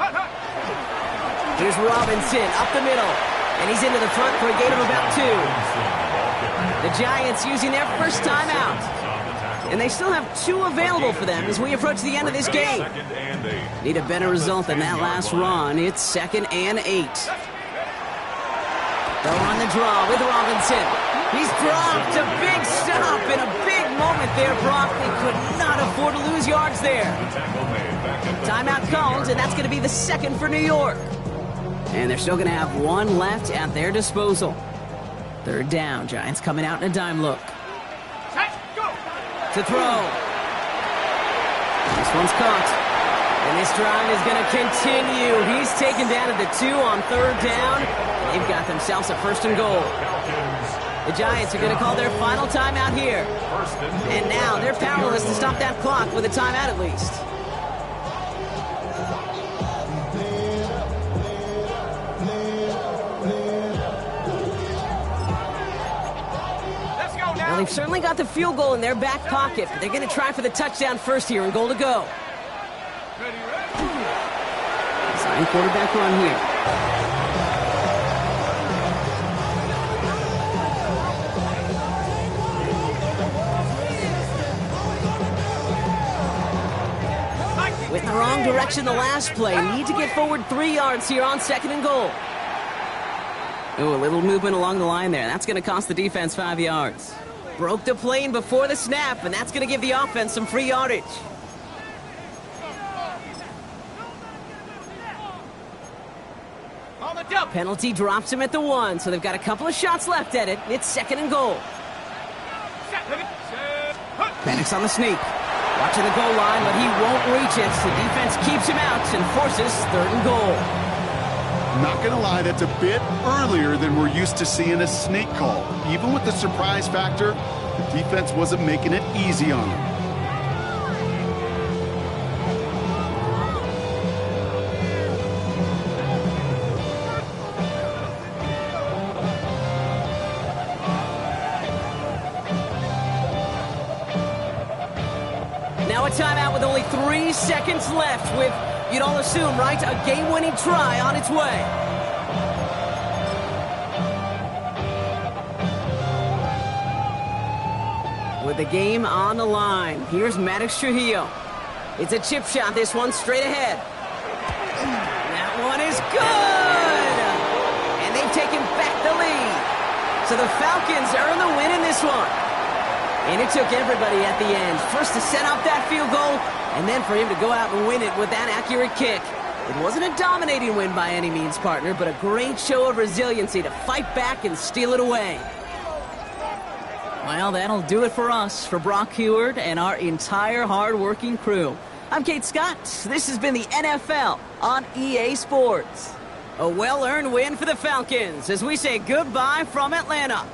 Hut, hut. Here's Robinson up the middle. And he's into the front for a gain of about 2. The Giants using their first timeout. And they still have 2 available for them as we approach the end of this game. Need a better result than that last run. It's 2nd and 8. They'll run the draw with Robinson. He's dropped a big stop and a big moment there. Brock, they could not afford to lose yards there. Timeout called, and that's going to be the 2nd for New York. And they're still going to have 1 left at their disposal. 3rd down. Giants coming out in a dime look. To throw. This one's caught. And this drive is going to continue. He's taken down at the 2 on 3rd down. They've got themselves a 1st and goal. The Giants are going to call their final timeout here. And now they're powerless to stop that clock with a timeout at least. Well, they've certainly got the field goal in their back pocket, but they're going to try for the touchdown first here and goal to go. Design quarterback run here. Went in the wrong direction the last play. Need to get forward 3 yards here on 2nd and goal. Oh, a little movement along the line there. That's going to cost the defense 5 yards. Broke the plane before the snap, and that's going to give the offense some free yardage. Penalty drops him at the 1, so they've got a couple of shots left at it. It's 2nd and goal. Penix on the sneak. Watching the goal line, but he won't reach it. The defense keeps him out and forces 3rd and goal. Not going to lie, that's a bit earlier than we're used to seeing a snake call. Even with the surprise factor, the defense wasn't making it easy on them. Now a timeout with only 3 seconds left with, you'd all assume, right, a game-winning try on its way. With the game on the line, here's Maddox Trujillo. It's a chip shot, this one straight ahead. That one is good! And they've taken back the lead. So the Falcons earn the win in this one. And it took everybody at the end. First to set up that field goal, and then for him to go out and win it with that accurate kick. It wasn't a dominating win by any means, partner, but a great show of resiliency to fight back and steal it away. Well, that'll do it for us, for Brock Heward and our entire hard-working crew. I'm Kate Scott. This has been the NFL on EA Sports. A well-earned win for the Falcons as we say goodbye from Atlanta.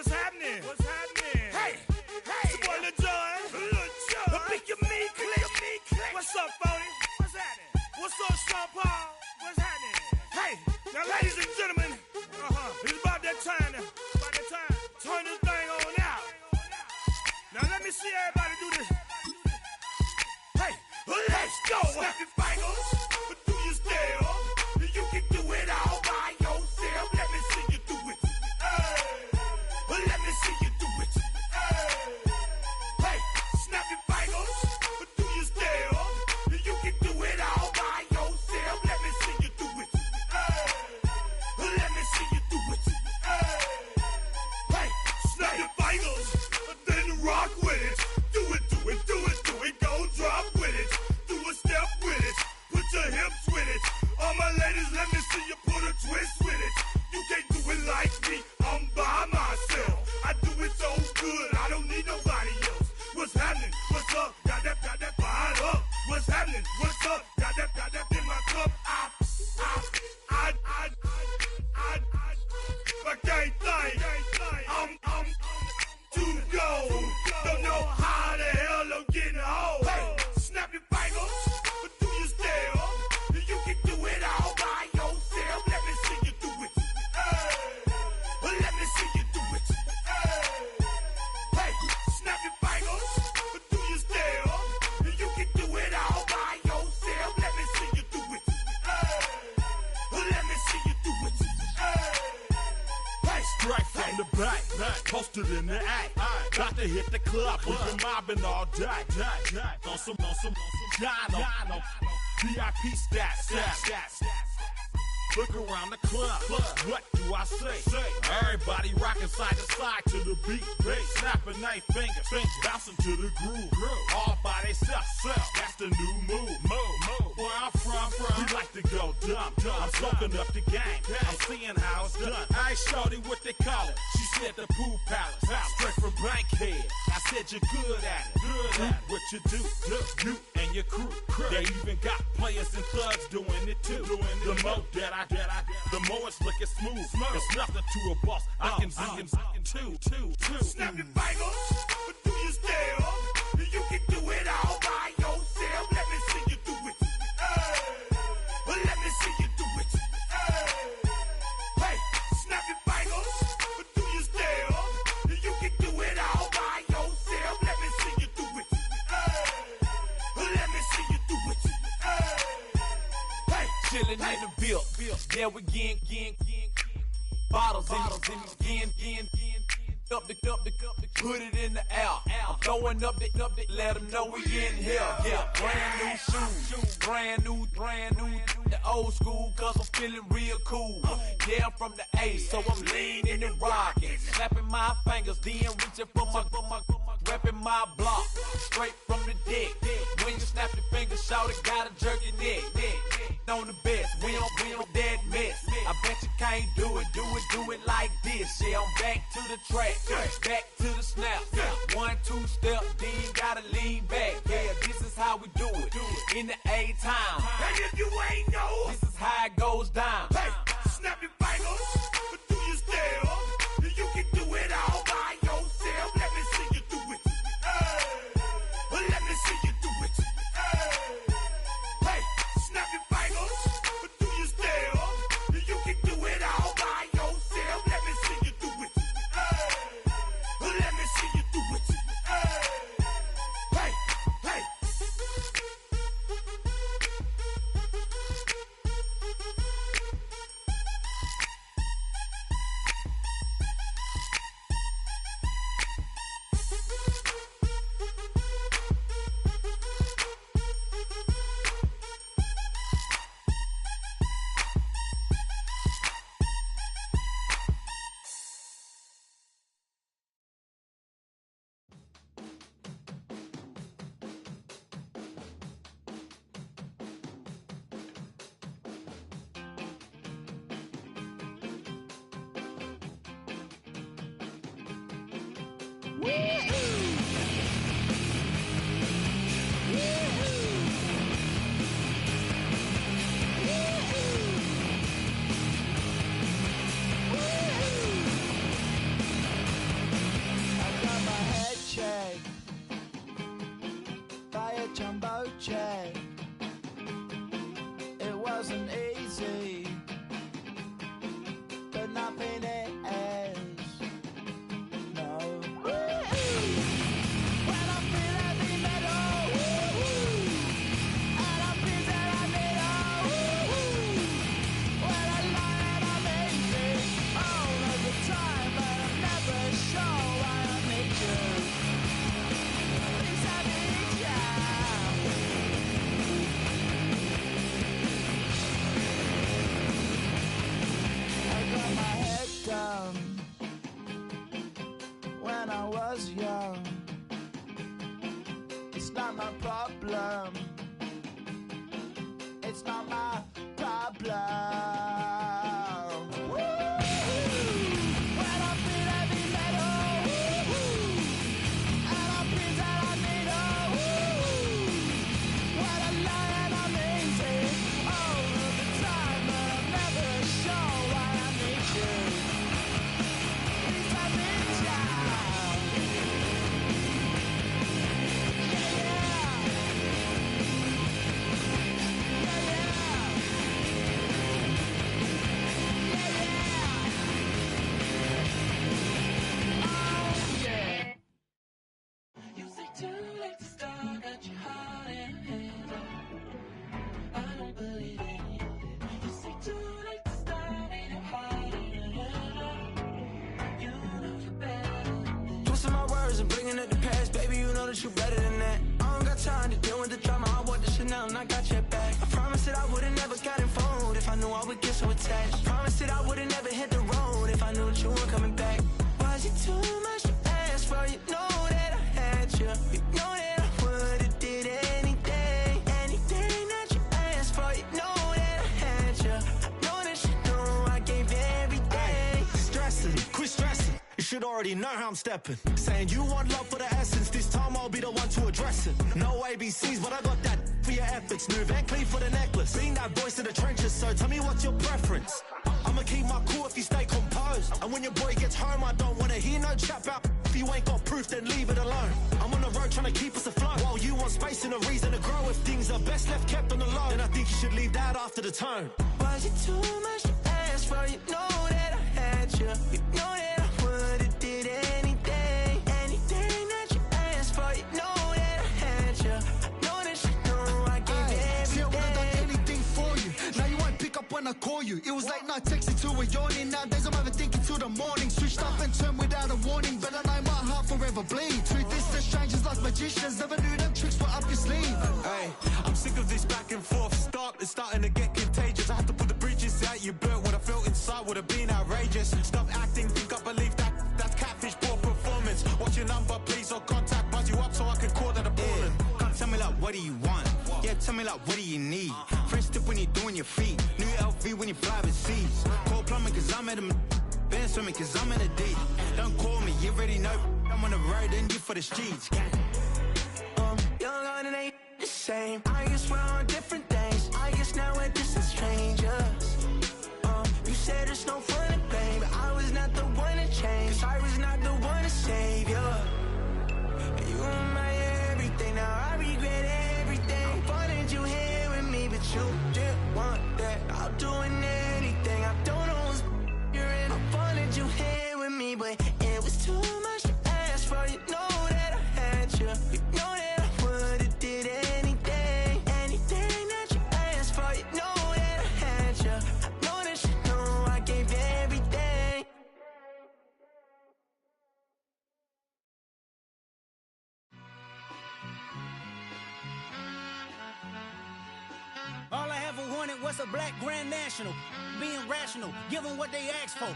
What's happening? What's happening? Hey, it's your boy Lil Jon. The Pick Your Me Click. What's up, Phony? What's happening? What's up, Sean Paul? What's happening? Hey, now ladies and gentlemen, it's about that time. Turn this thing on out. Now let me see everybody do this. Hey, let's go. Snap your fingers, but do you still? You can do it all by yourself. Let me see you do it. Let me see you do it. Hey, snap your fingers, but do you still? You can do it all by yourself. Let me see you do it. Let me see you do it. Hey, snap your fingers, then rock with it. Do it, go drop with it. Do a step with it, put your hips with it. All my ladies, let me see you put a twist with it. You can't do it like me, I'm by myself. I do it so good, I don't need nobody else. What's happening? What's up? Got that fired up. What's happening? What's up? Got that in my cup. I can't think. I'm too go. Don't know how the hell I'm getting home. Hey, snap your fingers, but do you still? You can do it all by yourself. Let me see you do it. Let me see you do it. Hey, snap your fingers, but do you still? You can do it all by yourself. Let me see you do it. Let me see you do it. Hey, Straight from the back, posted in the act. Got to hit the club, we've been mobbing all day. On some Dino, VIP stats. Look around the club, what do I say? Everybody rocking side to side to the beat. Snapping their fingers, bouncing to the groove. All by themselves, that's the new move. Where I'm from, we like to go dumb. I'm soaking up the game, I'm seeing how it's done. I shorty what they call it, she said the pool palace. Straight from Bankhead, I said you're good at it. What you do, you and your crew. They even got players and thugs doing it too. The more that the more it's looking smooth. It's nothing to a boss. I can two. snap your fingers, but do you still? You can do it all by yourself. Let me see you do it. Let me see you do it. Hey, snap your fingers, but do you still? You can do it all by yourself. Let me see you do it. Let me see you do it. Hey, Chillin' in the bill. Yeah, we again. Bottles in again. Up the put it in the air. I'm throwing up the, let them know we in here. Yeah, brand new shoes, brand new. The old school, cause I'm feeling real cool. Yeah, I'm from the A, so I'm leaning and rocking. Snapping my fingers, then reaching for my repping my block. Straight from the deck. When you snap your fingers, shout it, gotta jerk your neck. On the best, we don't dead mess. I bet you can't do it like this. Yeah, I'm back to the track, back to the snap. 1, 2 step, then gotta lean back. Yeah, this is how we do it in the A time. and if you ain't know, This is how it goes down. hey, snap your fingers, but do you still? You can do it all by yourself. Let me see you do it. Let me see you do it. Hey, snap your fingers, but do you still? You can do it all by yourself. Let me see you do it. Let me see you do it. Hey. project. It wasn't easy, but nothing is. No. When I feel heavy metal, and I feel that I need when I lie and I'm easy all of the time, but I'm never sure why I need you. Things I need you. I got my head down when I was young. It's not my problem. It's not my problem. When I feel heavy metal, and I feel that I need when I lie and I'm easy all of the time, but I'm never sure why I need you. Please I need you. You say too late to start, got your heart in hand. I don't believe it. You say too late to start, ain't it hard? You know you're better than this. Twisting my words and bringing up the past, baby, you know that you're better than that. I don't got time to deal with the drama, I want the Chanel and I got your back. I promised that I would've never gotten phoned if I knew I would get so attached. I promised that I would've never hit the road if I knew that you weren't coming back. Was it too much to ask for? You know that I had you. You know that I would've did anything, anything that you asked for. You know that I had you. I know that you know I gave everything. Stressing, quit stressing. You should already know how I'm stepping. Saying you want love for the essence. This time I'll be the one to address it. No ABCs, but I got that for your efforts. New Van Cleef for the necklace. Being that voice in the trenches, so tell me what's your preference. I'ma keep my cool if you stay composed. And when your boy gets home, I don't wanna hear no chat about. If you ain't got proof, then leave it alone. I'm on the road trying to keep us afloat. While you want space and a reason to grow. If things are best left kept on the low, then I think you should leave that after the tone. Was it too much to ask for? You know that I had you. You know that I would've did anything, anything that you asked for. You know that I had you. I know that you know I gave everything. See, I would've done anything for you. Now you won't pick up when I call you. It was late night texting to a yawning. Nowadays I'm overthinking till the morning. Switched up and turned without a warning, but I know my heart forever bleeds. Truth is, the strangers like magicians. Never knew them tricks were up your sleeve. Hey, I'm sick of this back and forth. It's starting to get contagious. I had to put the bridges out you built. What I felt inside would have been outrageous. Stop acting, think I believe that. That's catfish, poor performance. What's your number, please, or contact. Buzz you up so I can call that a ballin'. Can't tell me like, what do you want? Yeah, tell me like, what do you need? Fresh tip when you're doing your feet. New LV when you fly overseas. Call plumbing cause I'm at a been swimming cause I'm in a deep. Don't call me, you already know. I'm on the road and you for the streets. Young on and ain't the same. I guess we're on different things. I guess now we're distant strangers. You said it's no fun to blame, but I was not the one to change. Cause I was not the one to save you. You were my everything, now I regret everything. I wanted you here with me, but you didn't want that. I'll do anything, I don't know what's you're in. I wanted you here with me, but it was too much to ask for. You know that I had you. You know that I would've did anything, anything that you asked for. You know that I had you. I know that you know I gave everything. All I ever wanted was a black Grand National. Being rational, give them what they ask for.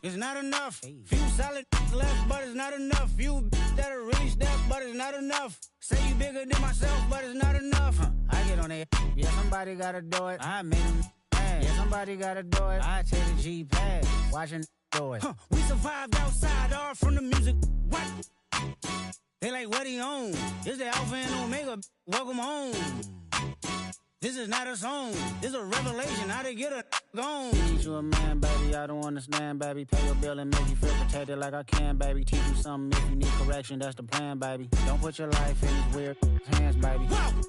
It's not enough. Few solid left, but it's not enough. Few that'll really step, but it's not enough. Say you bigger than myself, but it's not enough. I get on it. Yeah, somebody gotta do it. I made them mad. Yeah, somebody gotta do it. I take the G-Pad, watching do it. We survived outside, all from the music. What? They like, what he on? This the Alpha and Omega. Welcome home. This is not a song. This is a revelation. How to get a gone. Need you a man, baby. I don't understand, baby. Pay your bill and make you feel protected like I can, baby. Teach you something if you need correction. That's the plan, baby. Don't put your life in these weird hands, baby. Whoa!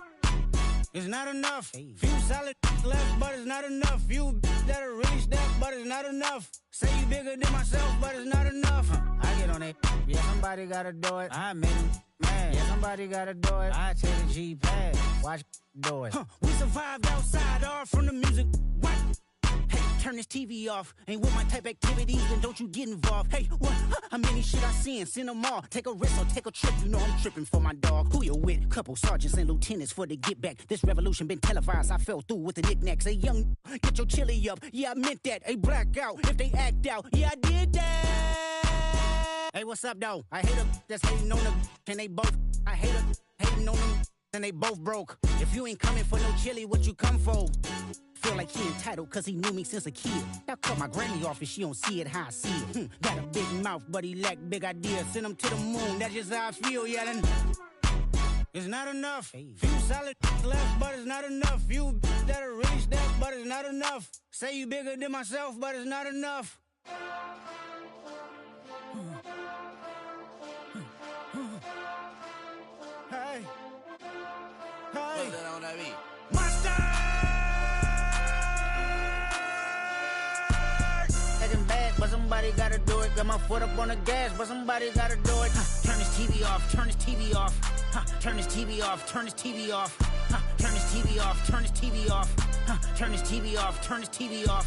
It's not enough. Few solid left, but it's not enough. Few that are really step, but it's not enough. Say you bigger than myself, but it's not enough. I get on it. Yeah, somebody gotta do it. I made him mad. Yeah, somebody gotta do it. I take a G-pad. Watch do it. We survived outside, all from the music. What? Hey, turn this TV off. Ain't with my type activities, then don't you get involved. Hey, what? How many shit I seen? Send them all. Take a risk or take a trip. You know I'm tripping for my dog. Who you with? Couple sergeants and lieutenants for the get back. This revolution been televised. I fell through with the knickknacks. Hey, young, get your chili up. Yeah, I meant that. Hey, black out. If they act out, yeah, I did that. Hey, what's up, though? I hate them that's hating on them. And they both, I hate them hating on them. And they both broke. If you ain't coming for no chili, what you come for? Feel like he entitled cause he knew me since a kid. I cut my granny off and she don't see it how I see it. Got a big mouth but he lack big ideas. Send him to the moon, that's just how I feel yelling. It's not enough. Few solid left but it's not enough. Few that are really step but it's not enough. Say you bigger than myself but it's not enough. Hey. Hey. Put that on that beat. Monster! Bad, but somebody gotta do it. Got my foot up on the gas, but somebody gotta do it. Turn this TV off, turn this TV off. Turn this TV off, turn this TV off. Turn this TV off, turn this TV off. Turn this TV off, turn this TV off.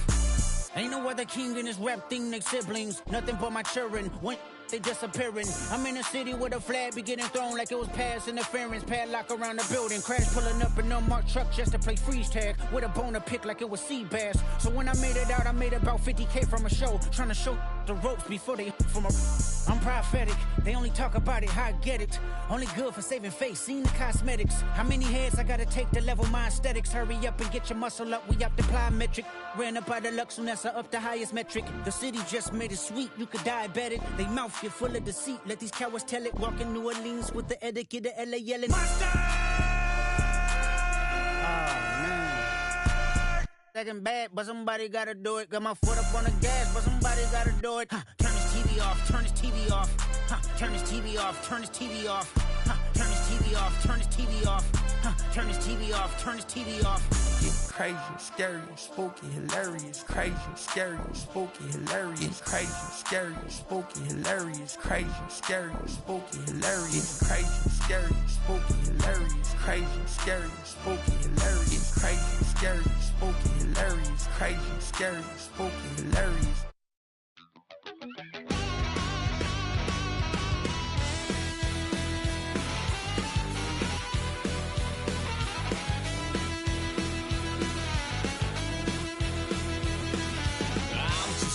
Ain't no other king in this rap thing, they siblings. Nothing but my children. When they disappearing. I'm in a city where the flag be getting thrown like it was pass interference. Padlock around the building. Crash pulling up an unmarked truck just to play freeze tag. With a bone to pick like it was sea bass. So when I made it out, I made about 50K from a show. Trying to show the ropes before they from a... I'm prophetic. They only talk about it, how I get it. Only good for saving face, seen the cosmetics. How many heads I gotta take to level my aesthetics? Hurry up and get your muscle up, we up the plyometric. Ran up out of Lux, and that's up the highest metric. The city just made it sweet, you could diabetic. They mouth get full of deceit, let these cowards tell it. Walk in New Orleans with the etiquette of LA yelling. Monster! Second bad, but somebody gotta do it. Got my foot up on the gas, but somebody gotta do it. Turn this TV off, turn this TV off. Turn this TV off, turn this TV off. Turn this TV off, turn this TV off. Turn this TV off, turn this TV off. It's crazy, scary, spooky, hilarious. Crazy, scary, spooky, hilarious. Crazy, scary, spooky, hilarious. Crazy, scary, spooky, hilarious. Crazy, scary, spooky, hilarious. Crazy, scary, spooky, hilarious. Crazy, scary, spooky, hilarious. Crazy, scary, spooky, hilarious.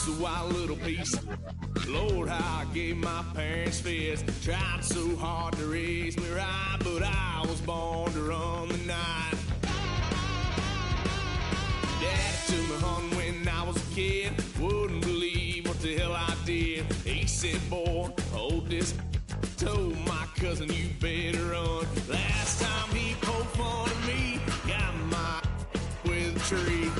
A wild little piece. Lord, how I gave my parents fist. Tried so hard to raise me right, but I was born to run the night. Dad took me hunting when I was a kid. Wouldn't believe what the hell I did. He said, boy, hold this. Told my cousin, you better run. Last time he poked fun at me, got my with a tree.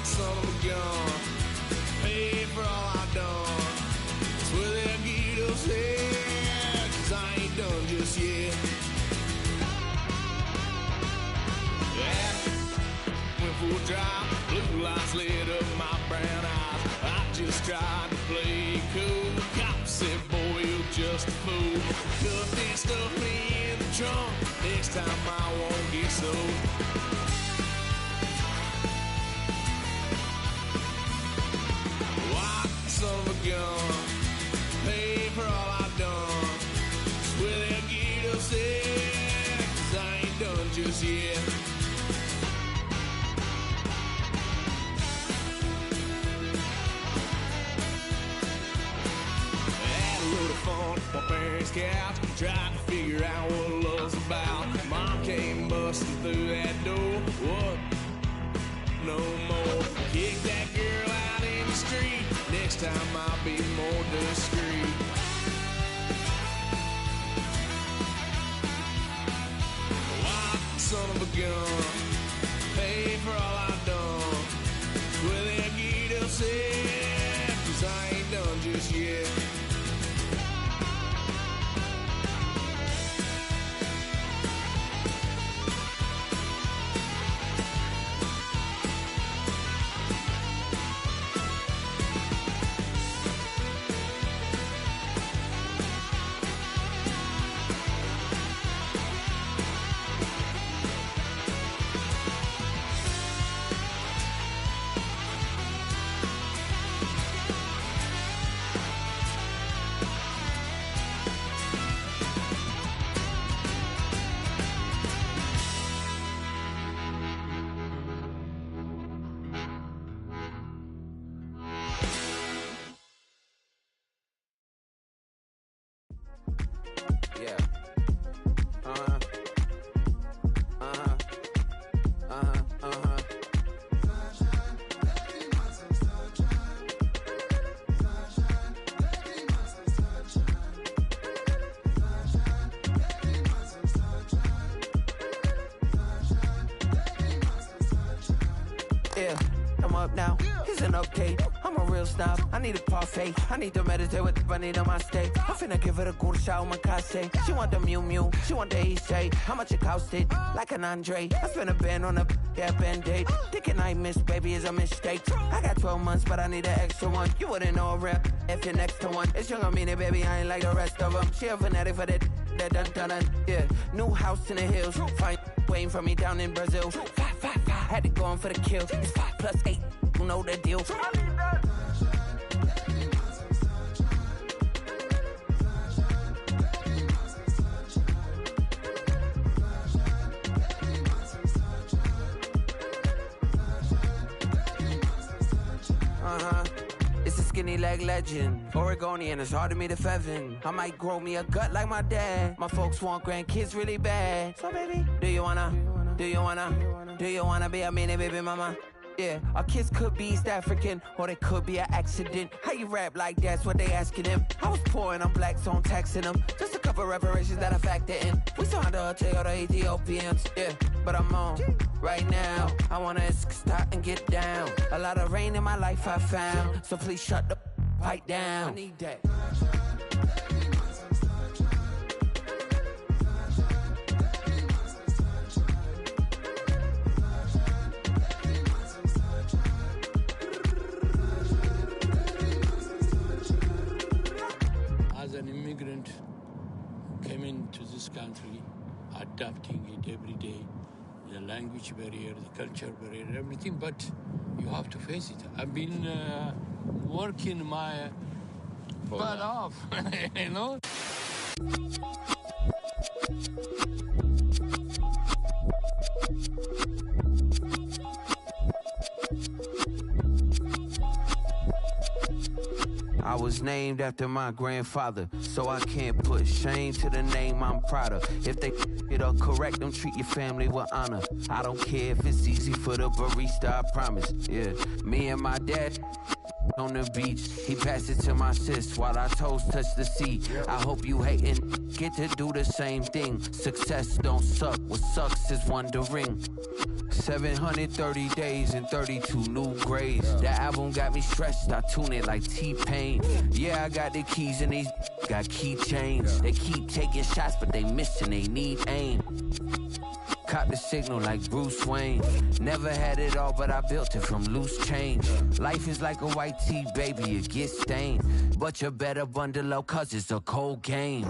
Son of a gun, paid for all I done. Swear they'll get us here, 'cause I ain't done just yet. Yeah, went for a drive, blue lights lit up my brown eyes. I just tried to play cool. Cop said, boy, you're just a fool. Cuffed and stuffed me in the trunk. Next time I won't get so. Son of a gun, pay for all I've done. Swear they'll get us there, 'cause I ain't done just yet. Had a little fun at my parents' couch, tried to figure out what love's about. Mom came busting through that door. What? No more. Kicked that girl out in the street. son of a gun. Pay for all I've done. Puede aquí del ser, 'cause I ain't done just yet. I need a parfait. I need to meditate with the bunny on my state. I'm finna give her a good shot on my casse. She want the Mew Mew, she want the Eastside. How much it costed? Like an Andre. I spent a band on a that band-aid. Thinking I missed, baby, is a mistake. I got 12 months, but I need an extra one. You wouldn't know a rep if you're next to one. It's young, I mean it, baby, I ain't like the rest of them. She a fanatic for that dun. Yeah, new house in the hills. Fine, waiting for me down in Brazil. 5, had to go on for the kill. It's 5 + 8, you know the deal. Skinny leg legend, Oregonian, it's hard to meet a Fevin. I might grow me a gut like my dad. My folks want grandkids really bad. So baby, do you wanna be a mini baby mama? Yeah, our kids could be East African, or they could be an accident. How you rap like that's what they asking him. I was poor and I'm black, so I'm taxing them. Just a couple reparations that I factor in. We saw the Toyota Ethiopians, yeah, but I'm on right now. I wanna stop and get down. A lot of rain in my life I found, so please shut the pipe down. I need that. As an immigrant, came into this country, adapting it every day, the language barrier, the culture barrier, everything, but you have to face it. I've been working my butt off, you know? I was named after my grandfather, so I can't put shame to the name I'm proud of. If they it up correct, don't treat your family with honor. I don't care if it's easy for the barista, I promise. Yeah, me and my dad on the beach, he passed it to my sis while our toes touch the sea. I hope you hatin' get to do the same thing. Success don't suck, what sucks is wondering. 730 days and 32 new grades. That album got me stressed, I tune it like T-Pain. Yeah, I got the keys and these got keychains. They keep taking shots, but they missing, they need aim. Cop the signal like Bruce Wayne. Never had it all, but I built it from loose change. Life is like a white tee, baby, it gets stained. But you better bundle up, cause it's a cold game.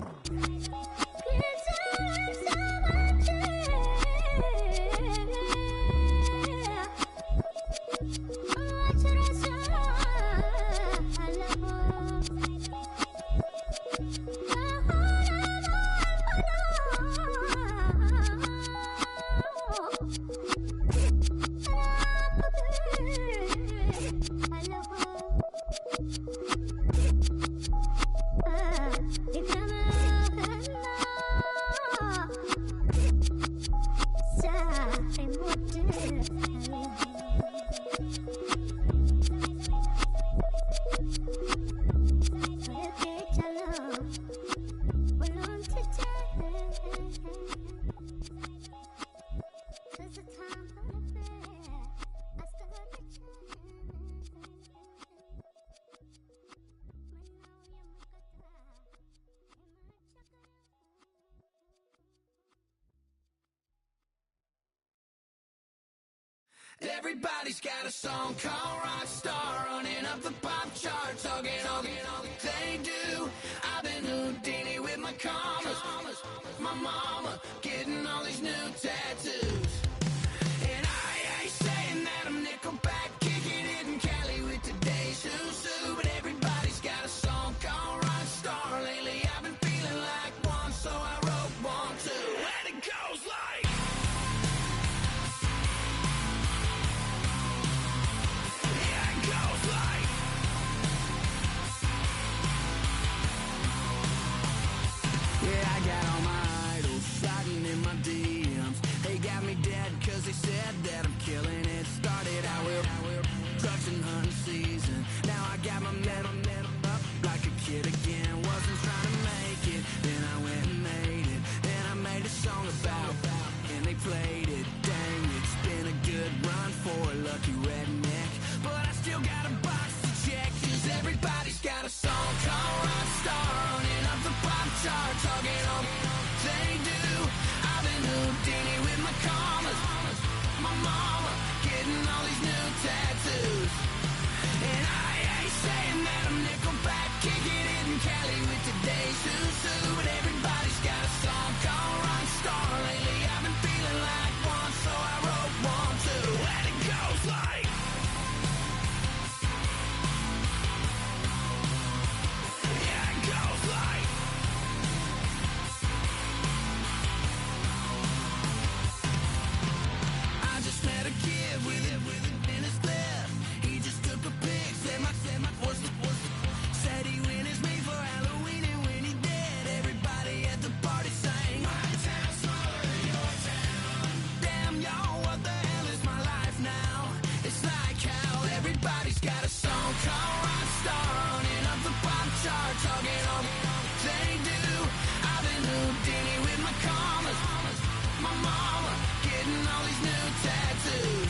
Everybody's got a song called Rockstar, running up the pop charts, all they do. I've been Houdini with my commas, my mama getting all these new tattoos. And I ain't saying that I'm Nickelback, kicking it in Cali with today's who's who, but everybody's got a song called Rockstar. Lately I've been feeling like one, so I wrote one too. And it goes like, yeah, it goes like, yeah, I got all my idols sliding in my DMs. They got me dead cause they said that I'm killing it. Started out with drugs and hunting season. Now I got my metal up like a kid again. Wasn't trying to make it, then I went and made it. Then I made a song about and they played it. Dang, it's been a good run for a lucky redneck, but I still got a box to check. Cause everybody's got a song called Rockstar, running up the pop charts, all they do. I've been Houdini with my commas, my mama getting all these new tattoos. And I ain't saying that I'm Nickelback, kicking it in Cali with today's who's who, but everybody's got a song called Rockstar. Lately I've been feeling like one, so I wrote one too. And it goes like, yeah, it goes like, I just met a kid with it in his lip. He just took a pic, said my said he witnessed me for Halloween, and when he did, everybody at the party sang, my town's smaller than your town. Damn, y'all, what the hell is my life now? It's like how everybody's got a song called Rockstar, running up the pop charts, all they do. I've been Houdini with my commas, my mama getting all these new tattoos.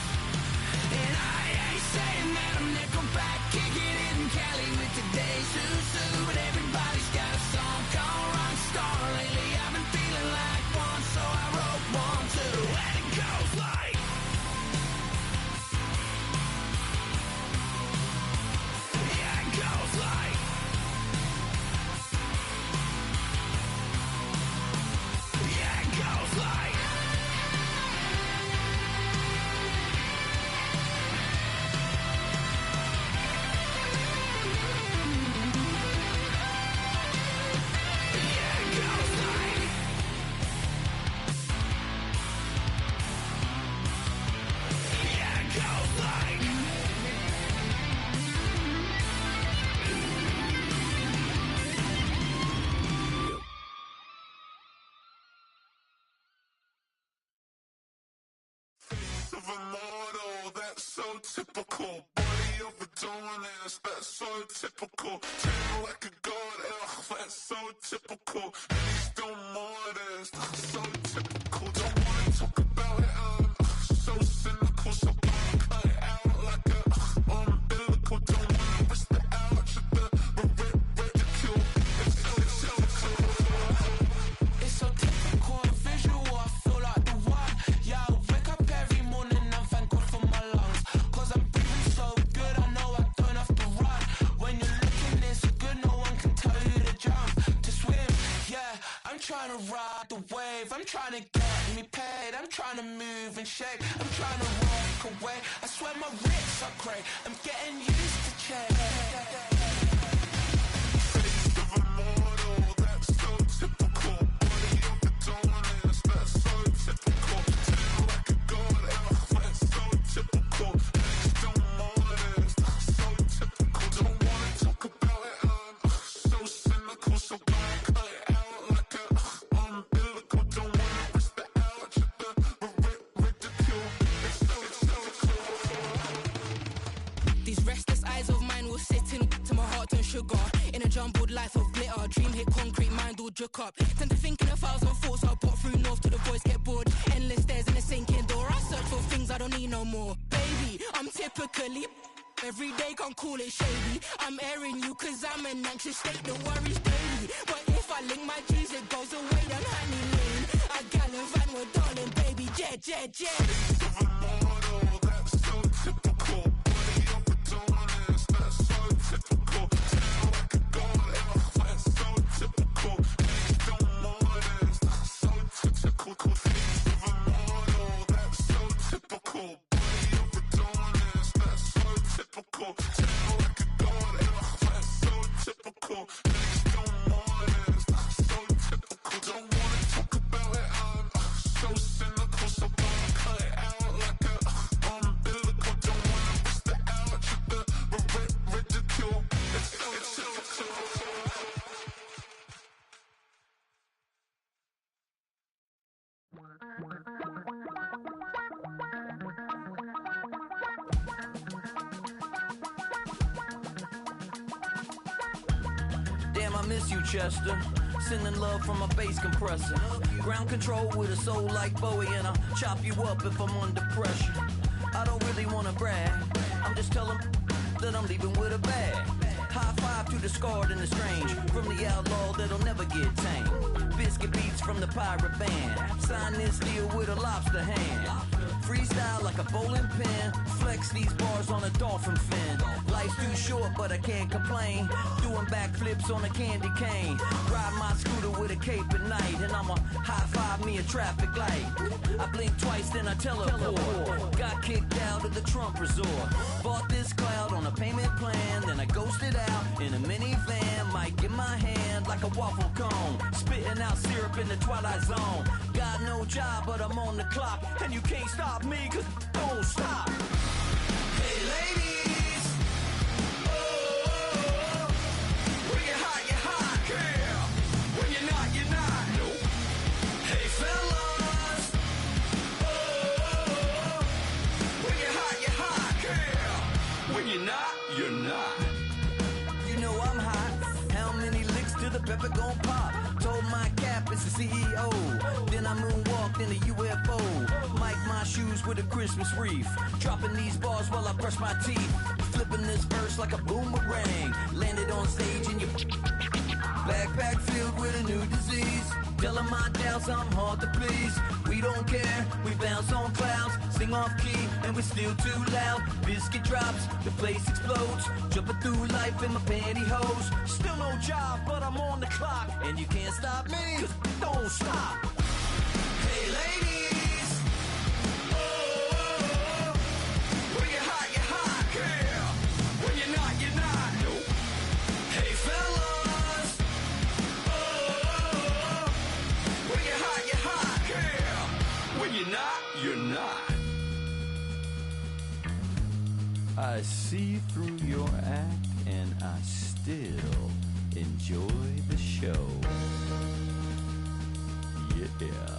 And I ain't saying that I'm Nickelback, kicking it in Cali with today's who's who, but everybody's got a song called Rockstar. Lately I've been feeling like one, so I wrote one too. And it goes like, yeah, it goes like, yeah, it goes like, of a model, that's so typical. Body of a Adonis, that's so typical. Tail like a god, ugh, that's so typical. And he's still modest, ugh, so typical. Don't wanna talk about it, so cynical. So cut it out like a umbilical. Don't wanna risk the ouch of the ridicule. It's so typical. it's so typical and visual, I feel like the one. Yeah, I wake up every morning and thank God for my lungs, cause I'm breathing so good, I know I don't have to run. When you're looking this good, no one can tell you to jump, to swim. Yeah, I'm trying to ride the wave, I'm trying to get me paid, I'm trying to move and shake, I'm trying to walk away. I swear my wrists are great, I'm getting used to change. Face of a model, that's so typical. Body of a Adonis, that's so typical. Tail like a god, ugh, that's so typical. And he's still modest, so typical. Don't wanna talk about it, so cynical. So cut it out like a umbilical. Don't wanna risk the ouch of the ridicule. It's so typical. These restless eyes of mine will sit in to my heart and sugar. In a jumbled life of glitter, dream hit concrete, mind all jerk up. Tend to think in 1,000 thoughts, I'll pop through north till the boys get bored. Endless stairs in a sinking door, I search for things I don't need no more. Baby, I'm typically every day, can't call it shady. I'm airing you cause I'm an anxious state, the worries daily. But if I link my G's, it goes away down honey lane. I gallivant with darling, baby, jet. Of a model, that's so Damn, I miss you, Chester. Sending love from a bass compressor. Ground control with a soul like Bowie, and I'll chop you up if I'm under pressure. I don't really wanna brag, I'm just telling that I'm leaving with a bag. High five to the scarred and the strange, from the outlaw that'll never get tamed. Biscuit beats from the pirate band, sign this deal with a lobster hand. Freestyle like a bowling pin, flex these bars on a dolphin fin. Life's too short but I can't complain, doing backflips on a candy cane. Ride my scooter with a cape at night, and I'ma high five me a traffic light. I blink twice then I teleport, got kicked out of the Trump resort. Bought this cloud on a payment plan, then I ghosted out in a minivan. Might get my hand like a waffle cone, spitting out syrup in the twilight zone. Got no job but I'm on the clock, and you can't stop me cause don't stop. Hey ladies, oh, when you're hot, girl. When you're not, you're not. Nope. Hey fellas, oh, when you're hot, girl. When you're not, you're not. You know I'm hot. How many licks till the pepper gon' pop? Told my cap it's the CEO. Then I moonwalked in a UFO. Mic my shoes with a Christmas wreath. Dropping these bars while I brush my teeth. Flipping this verse like a boomerang. Landed on stage in your backpack filled with a new disease. Telling my doubts I'm hard to please. We don't care, we bounce on clouds. Sing off key and we're still too loud. Biscuit drops, the place explodes. Jumping through life in my pantyhose. Still no job, but I'm on the clock. And you can't stop me, cause don't stop. Hey ladies, oh, when you're hot, girl. When you're not, you're not. Nope. Hey fellas, oh, when you're hot, girl. When you're not, you're not. I see through your act and I still enjoy the show. Yeah.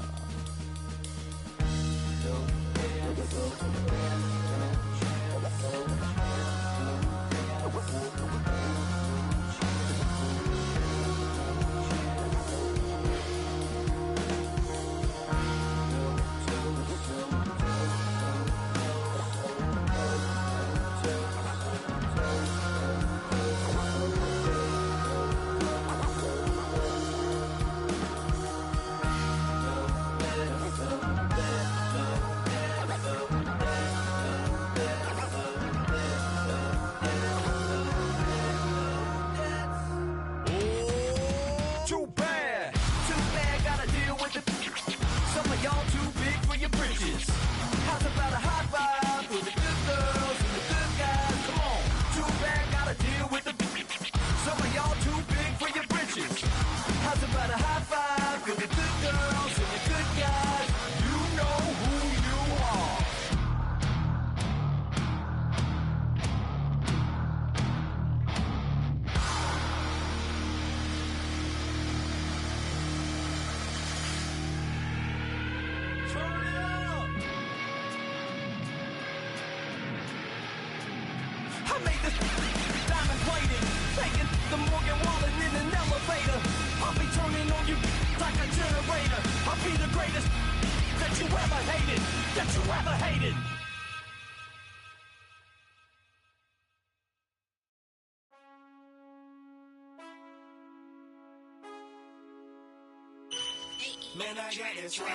Man, I got this swag.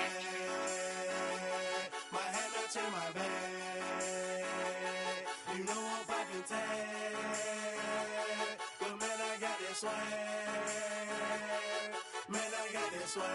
My hand up to my bag. You know I'm poppin' tag. But man, I got this swag. Man, I got this swag.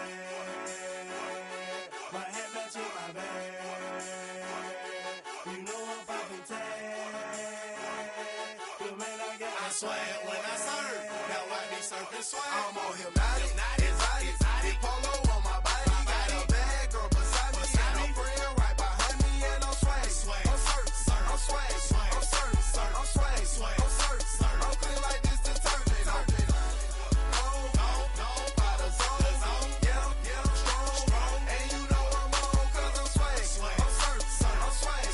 swag when I serve. Now I be surfing swag. I'm on hypnotic, exotic, polo on my body. Got a bad girl beside me, and a friend right behind me, and I'm swag. I'm surf, I'm swag, I'm surf, I'm swag, I'm surf, I'm clean like this detergent. No, by the zone, yeah, strong, and you know I'm on 'cause I'm swag. I'm surf, I'm swag, I'm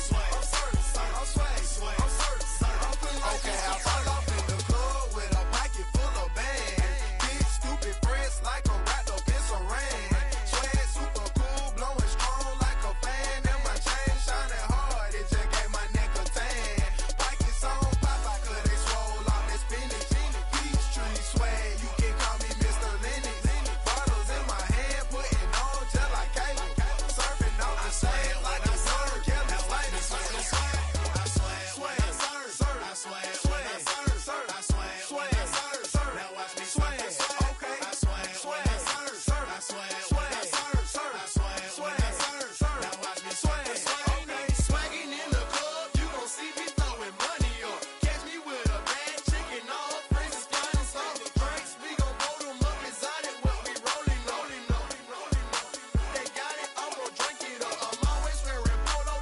surf, I'm swag, I'm surf, I'm clean like this detergent. Okay, I fall off in the club with a pocket full of bands. Big stupid friends like I'm wrapped up in saran. Swag super cool, blowing strong like a fan. And my chain shining hard, it just gave my neck a tan. Pockets on Popeye 'cause they swole off that spinach. Peachtree swag, you can call me Mr. Lennox. Bottles in my hand, putting on just like cable. Surfing off the sand like a surf. Kelly's like this swag. I swag, swag, surf, I swag, swag, surf, I swag, swag, surf. Now watch me swag. Okay, I swag, swag, surf, I swag, swag, surf, I swag, swag, surf. Now watch me swag. Okay, swagging in the club, you gon' see me throwing money up. Catch me with a bad chicken, all friends is flying some drinks. We gon' blow them up exotic when we rolling up. They got it, I'm gon' drink it up. I'm always wearing polo,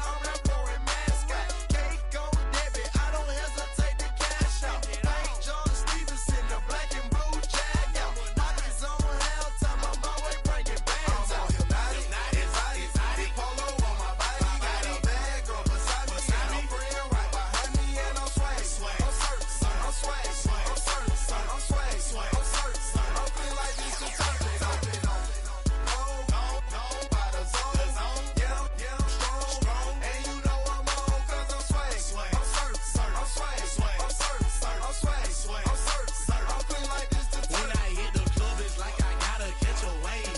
I'm pouring mascot. Cake on debit, I don't hesitate to cash out. Thank John Stevenson, the black and blue jag out. Pockets on hell time, I'm always bringing bands out. Exotic, polo on my body. Got a bad girl beside me, and a friend right behind me, and I'm swag. I'm surf, I'm swag, I'm surf, I'm swag, I'm surf, I'm clean like this detergent. No, by the zone, yeah, strong, and you know I'm on 'cause I'm swag. I'm surf, I'm swag, I'm surf, I'm swag, I'm surf, I'm clean like this detergent. When I hit the club, it's like I gotta catch a wave.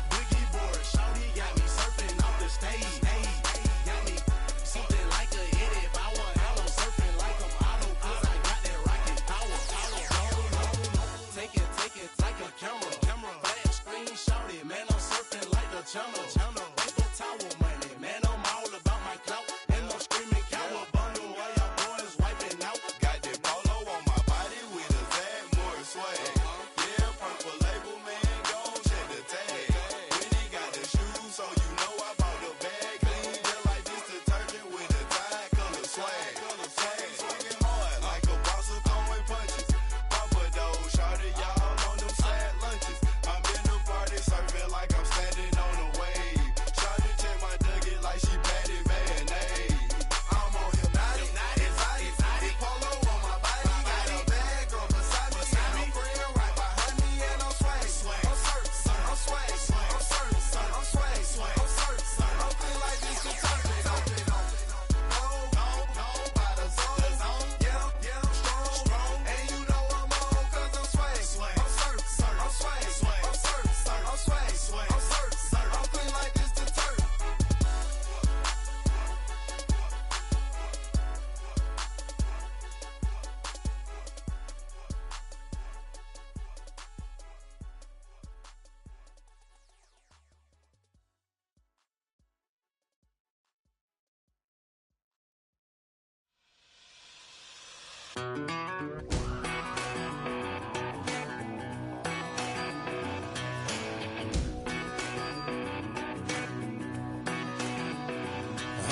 Boogie board, shawty got me surfing off the stage. Got me something like a Eddie Bauer. I'm surfing like I'm auto 'cause I got that rocket power. Take it like a camera. Flash screen, shawty, man, I'm surfing like the channel. Paper towel money, man, I'm all about my clout. And I'm screaming cow bundle while y'all boys wiping out. Got that polo on my body with a Zag more swag. Yeah, purple label, man, gon' check the tag. When he got the shoes, so you know I bought the bag. Clean just like this detergent with a Tide color swag. Swinging hard like a boss of throwing punches. Papa though, shawty, y'all on them sad lunches. I'm in the party surfing like I'm standing on a wave. Shawty check my nugget like she batted mayonnaise. I'm on hypnotic, exotic, polo on my body. Got a bad girl beside me, and a friend right behind me, and I'm swag. I'm surf, I'm swag, I'm surf, I'm swag, I'm surf, I'm clean like this detergent. No, by the zone, yeah, strong, and you know I'm on 'cause I'm swag. I'm surf, I'm swag, I'm surf, I'm swag, I'm surf, I'm clean like this detergent.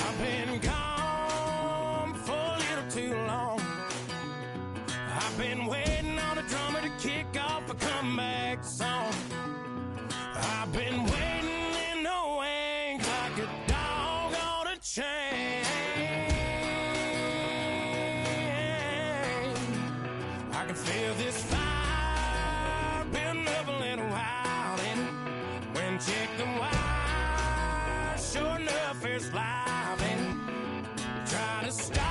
I've been gone for a little too long. I've been waiting on a drummer to kick off a comeback song. I've been waiting in the wings like a dog on a chain. I can feel this fire building up a little while, and when check the wire, sure enough, it's live and trying to stop.